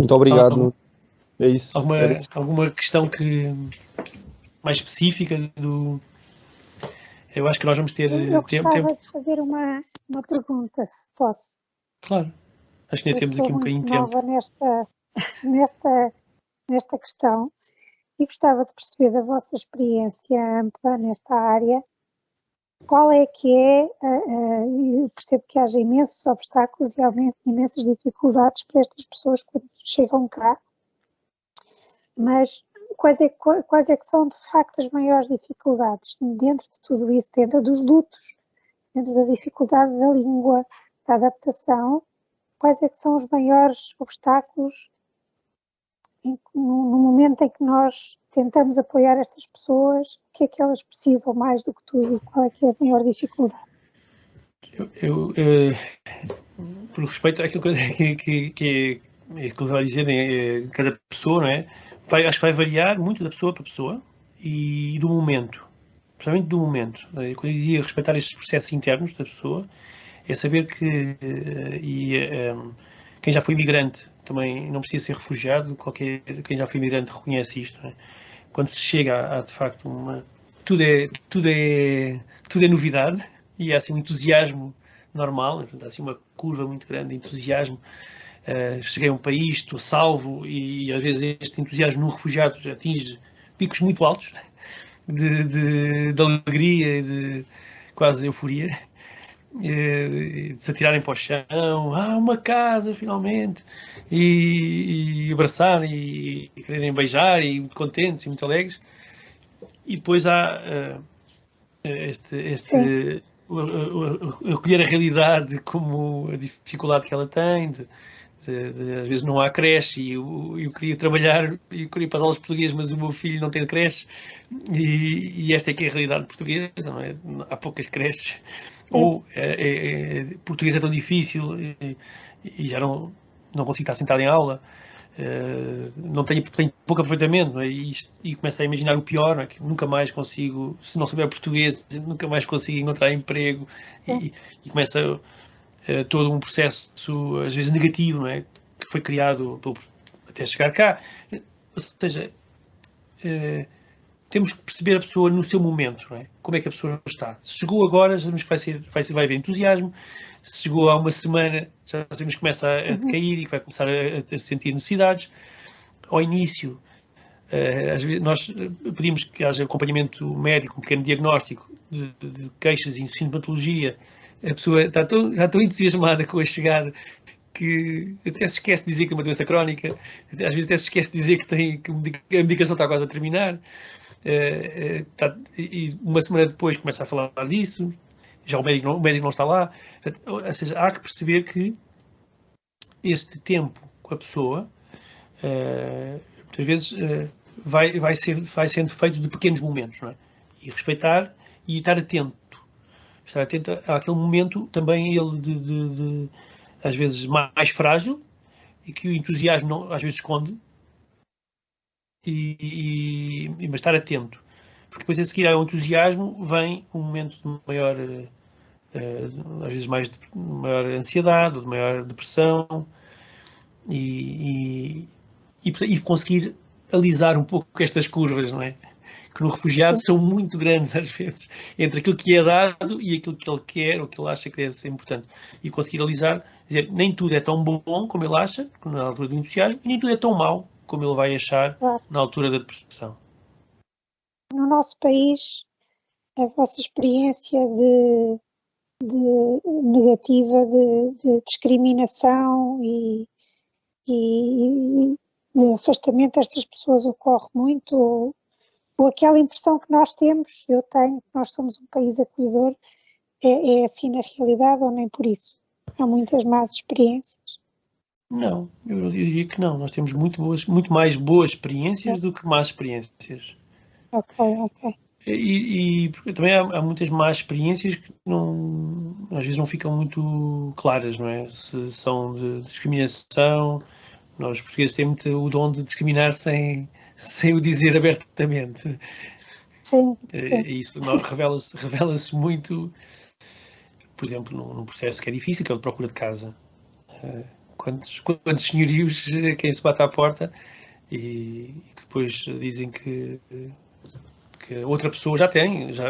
Muito obrigado. É isso. Alguma questão mais específica Eu acho que nós vamos ter Eu tempo. gostava de fazer uma pergunta, se posso. Claro. Acho que ainda temos aqui um bocadinho de tempo. Eu sou muito nova nesta questão e gostava de perceber da vossa experiência ampla nesta área, qual é que é, eu percebo que haja imensos obstáculos e imensas dificuldades para estas pessoas quando chegam cá, mas quais é que são de facto as maiores dificuldades dentro de tudo isso, dentro dos lutos, dentro da dificuldade da língua, da adaptação, quais é que são os maiores obstáculos no momento em que nós tentamos apoiar estas pessoas, o que é que elas precisam mais do que tudo e qual é que é a maior dificuldade? Por respeito àquilo que eu vai dizer, cada pessoa, não é? Acho que vai variar muito da pessoa para pessoa e do momento, principalmente do momento. Quando eu dizia respeitar estes processos internos da pessoa, é saber que quem já foi imigrante também não precisa ser refugiado, quem já foi imigrante reconhece isto. Não é? Quando se chega a de facto tudo é novidade e há assim um entusiasmo normal, há assim uma curva muito grande de entusiasmo. Cheguei a um país, estou salvo, e às vezes este entusiasmo num refugiado atinge picos muito altos de alegria e de quase euforia, de se atirarem para o chão, uma casa finalmente, e abraçar e quererem beijar, e muito contentes e muito alegres. E depois há acolher a realidade como a dificuldade que ela tem, às vezes não há creche e eu queria trabalhar e eu queria ir para as aulas de português, mas o meu filho não tem creche e esta é que é a realidade portuguesa, não é? Há poucas creches, ou português é tão difícil e já não consigo estar sentado em aula, tenho pouco aproveitamento, não é? E começo a imaginar o pior, não é? Que nunca mais consigo, se não souber português, nunca mais consigo encontrar emprego e começa todo um processo, às vezes negativo, não é? Que foi criado até chegar cá. Ou seja, temos que perceber a pessoa no seu momento, não é? Como é que a pessoa está. Se chegou agora, já sabemos que vai haver entusiasmo. Se chegou há uma semana, já sabemos que começa a decair e que vai começar a sentir necessidades. Ao início, às vezes nós pedimos que haja acompanhamento médico, um pequeno diagnóstico de queixas e sintomatologia. A pessoa está tão entusiasmada com a chegada que até se esquece de dizer que tem uma doença crónica, às vezes até se esquece de dizer que a medicação está quase a terminar, e uma semana depois começa a falar disso, já o médico não está lá. Ou seja, há que perceber que este tempo com a pessoa, muitas vezes, vai sendo feito de pequenos momentos, não é? E respeitar e estar atento àquele momento também ele às vezes mais frágil e que o entusiasmo às vezes esconde mas estar atento, porque depois a seguir ao entusiasmo vem um momento de maior às vezes de maior ansiedade ou de maior depressão e conseguir alisar um pouco estas curvas, não é? Que no refugiado são muito grandes às vezes, entre aquilo que é dado e aquilo que ele quer ou que ele acha que deve ser importante. E conseguir alisar, dizer, nem tudo é tão bom como ele acha, na altura do entusiasmo, e nem tudo é tão mau como ele vai achar na altura da depressão. No nosso país, a vossa experiência negativa de discriminação e de afastamento destas pessoas ocorre muito, ou aquela impressão que nós temos, eu tenho, que nós somos um país acolhedor, é assim na realidade ou nem por isso? Há muitas más experiências? Não, eu diria que não. Nós temos muito mais boas experiências do que más experiências. Ok. E também há muitas más experiências que às vezes não ficam muito claras, não é? Se são de discriminação. Nós, os portugueses, temos muito o dom de discriminar sem o dizer abertamente. Sim. E isso revela-se muito, por exemplo, num processo que é difícil, que é o de procura de casa. Quantos senhorios quem se bate à porta e que depois dizem que outra pessoa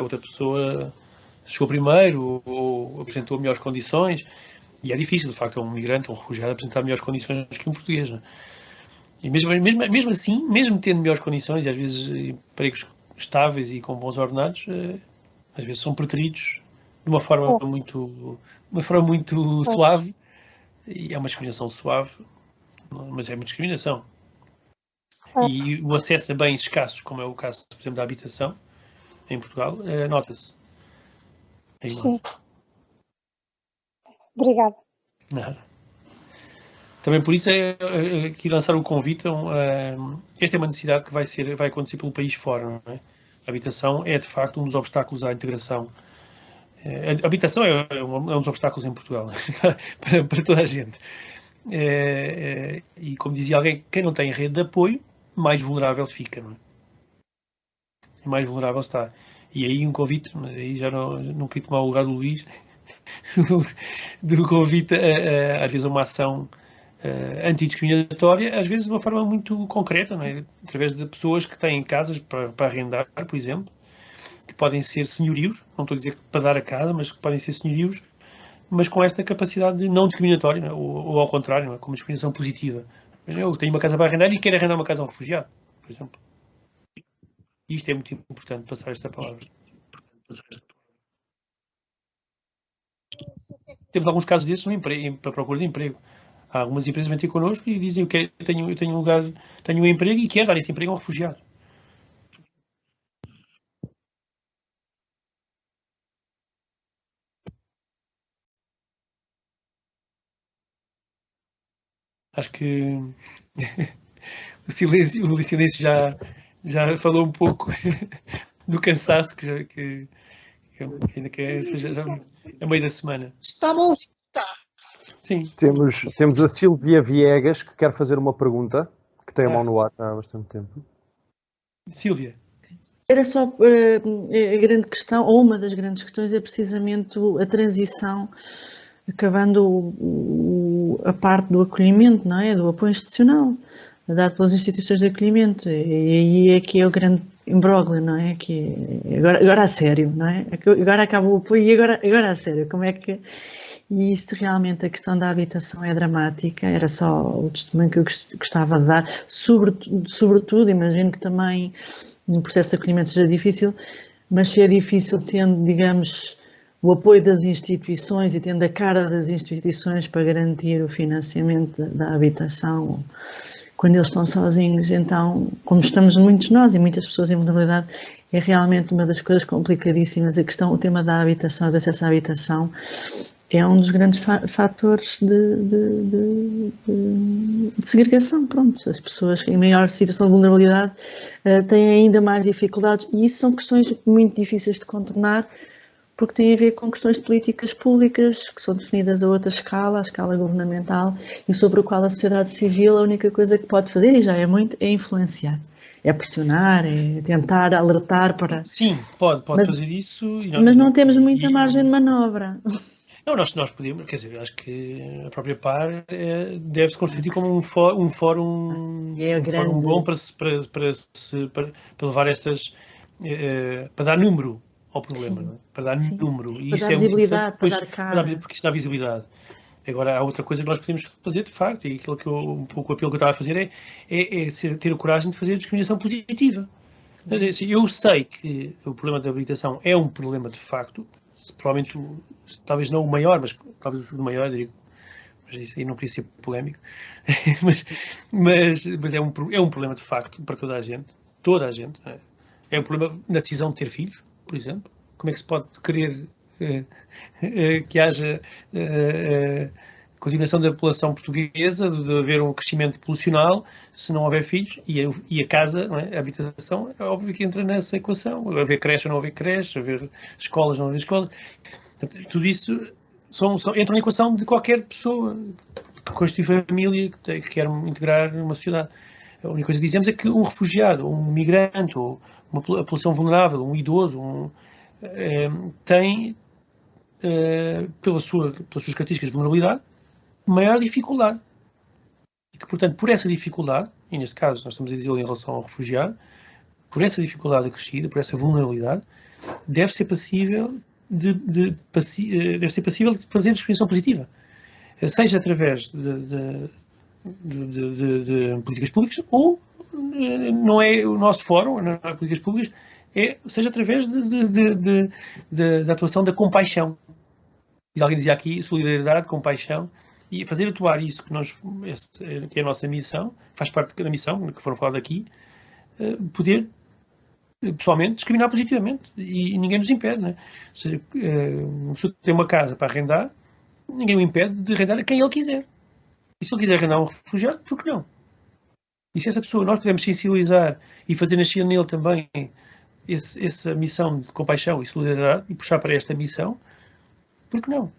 outra pessoa chegou primeiro ou apresentou melhores condições, e é difícil, de facto, a um migrante, a um refugiado, apresentar melhores condições que um português. Não é? E mesmo assim, mesmo tendo melhores condições, e às vezes empregos estáveis e com bons ordenados, às vezes são preteridos de uma forma muito suave, e é uma discriminação suave, mas é uma discriminação. E o acesso a bens escassos, como é o caso, por exemplo, da habitação, em Portugal, nota-se. Sim. Obrigada. Nada. Também por isso é aqui lançar um convite. Esta é uma necessidade que vai acontecer pelo país fora. Não é? A habitação é, de facto, um dos obstáculos à integração. A habitação é um dos obstáculos em Portugal, para toda a gente. E como dizia alguém, quem não tem rede de apoio, mais vulnerável fica. Não é? Mais vulnerável está. E aí um convite, aí já não queria tomar o lugar do Luís, do convite às vezes a uma ação antidiscriminatória, às vezes de uma forma muito concreta, não é? Através de pessoas que têm casas para arrendar, por exemplo, que podem ser senhorios, não estou a dizer para dar a casa, mas que podem ser senhorios, mas com esta capacidade de não discriminatória, não é? ou ao contrário, não é? Com uma discriminação positiva. Eu tenho uma casa para arrendar e quero arrendar uma casa a um refugiado, por exemplo. Isto é muito importante, passar esta palavra. Temos alguns casos desses para procura de emprego. Há algumas empresas que vêm ter connosco e dizem que eu tenho um emprego e quero dar esse emprego a um refugiado. Acho que o silêncio já falou um pouco do cansaço que ainda seja a meio da semana. Está-me a ouvir? Está. Sim. Temos a Sílvia Viegas, que quer fazer uma pergunta, que tem a mão no ar há bastante tempo. Sílvia. Era só a grande questão, ou uma das grandes questões, é precisamente a transição, acabando a parte do acolhimento, não é? Do apoio institucional, dado pelas instituições de acolhimento. E aí é que é o grande imbróglio, não é? Que agora a sério, não é? Agora acaba o apoio e agora a sério. Como é que... E isso realmente, a questão da habitação é dramática, era só o testemunho que eu gostava de dar, sobretudo, imagino que também um processo de acolhimento seja difícil, mas se é difícil tendo, digamos, o apoio das instituições e tendo a cara das instituições para garantir o financiamento da habitação, quando eles estão sozinhos, então, como estamos muitos nós e muitas pessoas em vulnerabilidade, é realmente uma das coisas complicadíssimas, o tema da habitação, do acesso à habitação, é um dos grandes fatores de segregação. Pronto, as pessoas em maior situação de vulnerabilidade têm ainda mais dificuldades e isso são questões muito difíceis de contornar porque têm a ver com questões de políticas públicas que são definidas a outra escala, a escala governamental, e sobre o qual a sociedade civil a única coisa que pode fazer, e já é muito, é influenciar. É pressionar, é tentar alertar para... Sim, pode fazer isso. Mas não temos muita margem de manobra. Não, nós podemos, quer dizer, acho que a própria PAR deve-se constituir como um fórum bom para levar estas, para dar número ao problema, não é? Para dar número. E para isso dar visibilidade, para dar cara. Porque isso dá visibilidade. Agora, há outra coisa que nós podemos fazer, de facto, e aquilo um pouco o apelo que eu estava a fazer é ter a coragem de fazer discriminação positiva. Eu sei que o problema da habitação é um problema de facto, provavelmente, talvez não o maior, mas talvez o maior, digo, mas isso aí não queria ser polémico, mas é um problema de facto para toda a gente, é um problema na decisão de ter filhos, por exemplo. Como é que se pode querer que haja continuação da população portuguesa, de haver um crescimento populacional, se não houver filhos, e a casa, não é? A habitação, é óbvio que entra nessa equação. Haver creche ou não haver creche, haver escolas ou não haver escolas. Tudo isso entra na equação de qualquer pessoa que constitui família, que quer integrar uma sociedade. A única coisa que dizemos é que um refugiado, um migrante, ou uma população vulnerável, um idoso, tem, pelas suas características de vulnerabilidade, maior dificuldade. E que, portanto, por essa dificuldade, e neste caso nós estamos a dizer em relação ao refugiado, por essa dificuldade acrescida, por essa vulnerabilidade, deve ser passível deve ser passível de fazer discriminação positiva, seja através de políticas públicas ou não é o nosso fórum, não é políticas públicas, seja através da atuação da compaixão. E alguém dizia aqui solidariedade, compaixão, e fazer atuar isso que é a nossa missão, faz parte da missão que foram falado aqui, poder pessoalmente discriminar positivamente, e ninguém nos impede, né? Se uma pessoa tem uma casa para arrendar, ninguém o impede de arrendar a quem ele quiser. E se ele quiser arrendar um refugiado, por que não? E se essa pessoa, nós podemos sensibilizar e fazer nascer nele também essa missão de compaixão e solidariedade e puxar para esta missão, por que não?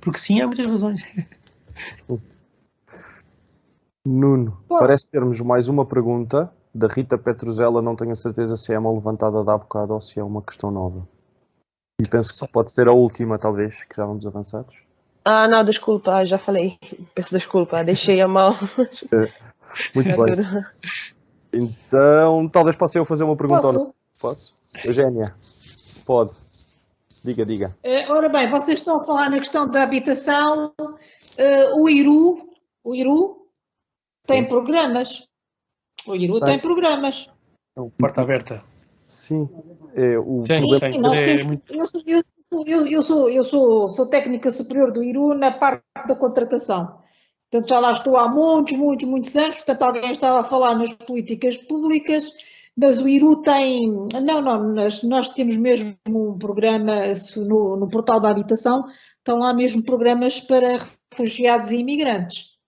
Porque sim, há muitas razões. Nuno, parece termos mais uma pergunta da Rita Petruzela, não tenho a certeza se é uma levantada de há bocado ou se é uma questão nova. E penso que pode ser a última, talvez, que já vamos avançados. Ah, não, desculpa, já falei. Peço desculpa, deixei a mão. Muito bem. Então, talvez possa eu fazer uma pergunta. Posso? Posso? Eugénia, pode. Diga. Ora bem, vocês estão a falar na questão da habitação. O IRU tem programas. O IRU tem programas. Porta aberta. Sim. Eu sou técnica superior do IRU na parte da contratação. Portanto, já lá estou há muitos anos. Portanto, alguém estava a falar nas políticas públicas, mas o IRU tem... nós temos mesmo um programa no portal da habitação, estão lá mesmo programas para refugiados e imigrantes.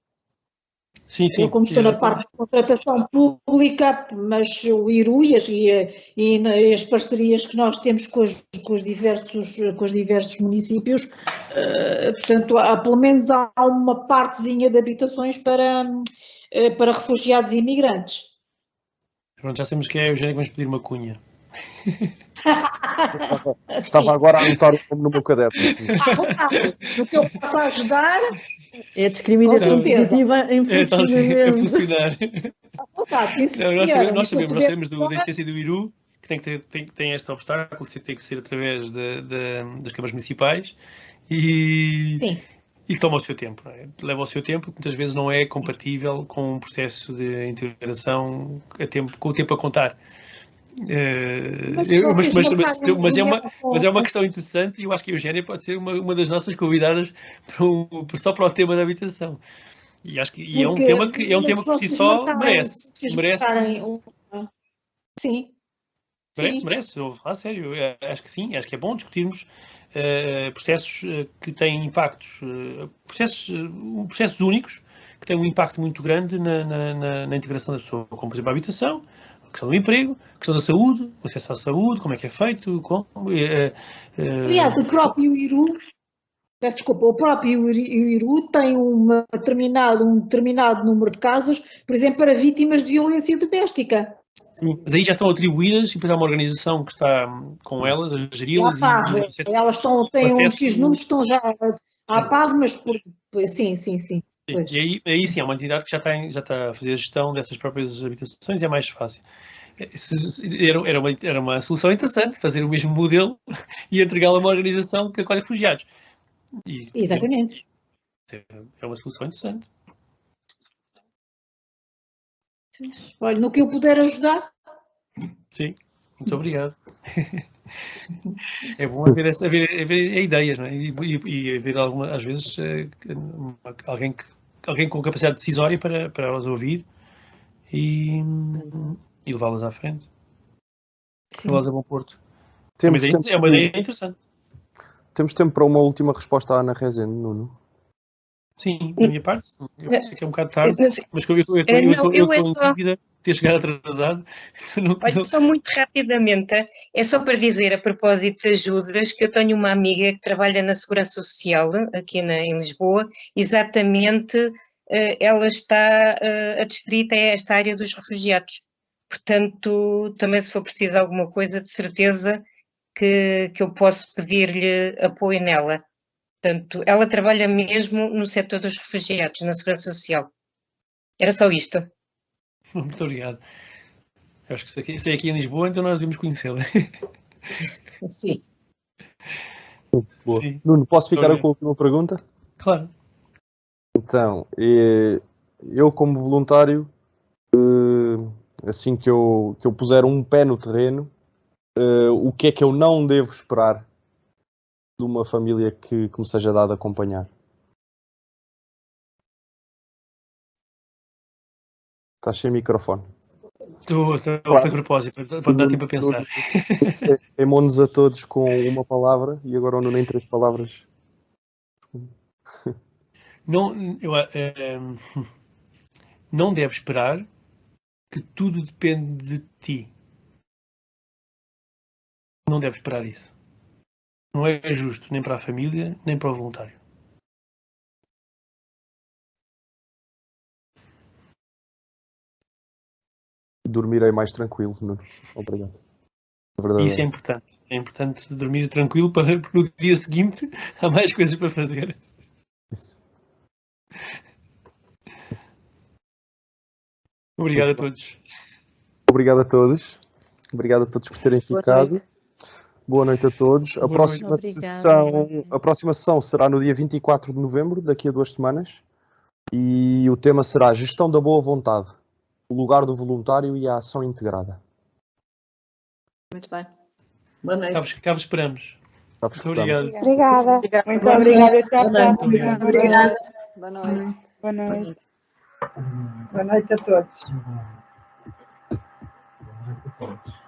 Sim. Eu, como estou na parte de contratação pública, mas o IRU e as parcerias que nós temos com os diversos municípios, portanto, pelo menos há uma partezinha de habitações para refugiados e imigrantes. Pronto, já sabemos que é a Eugénia que vamos pedir uma cunha. Estava agora a anotar o nome no meu caderno. No que eu posso ajudar... É a discriminação positiva em funcionamento. A funcionar. Nós sabemos da essência do IRU, que tem este obstáculo, tem que ser através das câmaras municipais e que toma o seu tempo. Não é? Leva o seu tempo, que muitas vezes não é compatível com um processo de integração com o tempo a contar. Mas é uma questão interessante e eu acho que a Eugénia pode ser uma das nossas convidadas só para o tema da habitação. E acho que é um tema que por si só merece. Sim. Merece, eu vou falar sério. Acho que sim, acho que é bom discutirmos processos que têm impactos, processos únicos, que têm um impacto muito grande na integração da pessoa, como por exemplo a habitação, a questão do emprego, a questão da saúde, o acesso à saúde, como é que é feito, Aliás, o próprio IRU, peço desculpa, o próprio IRU tem um determinado número de casos, por exemplo, para vítimas de violência doméstica. Sim, mas aí já estão atribuídas e depois há uma organização que está com elas, a geri-las. Elas têm um X números que estão já à par, mas sim. E aí sim, há uma entidade que já está a fazer a gestão dessas próprias habitações e é mais fácil. Era uma solução interessante fazer o mesmo modelo e entregá-lo a uma organização que acolhe refugiados. Exatamente. É uma solução interessante. Olha, no que eu puder ajudar. Sim, muito obrigado. É bom haver ideias, não é? E haver às vezes alguém com capacidade decisória para elas ouvir e levá-las à frente. Levá-las a bom porto. É uma ideia interessante. Temos tempo para uma última resposta à Ana Rezende, Nuno? Sim, da minha parte. Eu sei que é um bocado tarde, mas eu estou em dúvida de ter chegado atrasado. Olha, só muito rapidamente, é só para dizer a propósito de ajudas que eu tenho uma amiga que trabalha na Segurança Social aqui em Lisboa, exatamente ela está adstrita a esta área dos refugiados. Portanto, também se for preciso alguma coisa, de certeza que eu posso pedir-lhe apoio nela. Portanto, ela trabalha mesmo no setor dos refugiados, na Segurança Social. Era só isto. Muito obrigado. Eu acho que se é aqui em Lisboa, então nós devemos conhecê-la. Sim. Boa. Sim. Nuno, posso ficar com a última pergunta? Claro. Então, eu como voluntário, assim que eu puser um pé no terreno, o que é que eu não devo esperar de uma família que me seja dado a acompanhar? Estás sem microfone. Estou claro. A propósito, pode dar tempo a pensar. Queimou-nos a todos com uma palavra e agora o Nuno em 3 palavras. Não deve esperar que tudo depende de ti. Não deve esperar isso. Não é justo nem para a família, nem para o voluntário. Dormirei mais tranquilo, Nuno. Obrigado. Isso é importante. É importante dormir tranquilo porque no dia seguinte há mais coisas para fazer. Isso. Obrigado a todos. Obrigado a todos. Obrigado a todos por terem ficado. Boa noite a todos. A próxima sessão será no dia 24 de novembro, daqui a 2 semanas. E o tema será Gestão da Boa Vontade, o lugar do voluntário e a ação integrada. Muito bem. Boa noite. Cá vos esperamos. Muito obrigado. Obrigada. Muito obrigada. Tchau, tchau. Obrigada. Boa noite. Boa noite. Boa noite a todos. Boa noite a todos.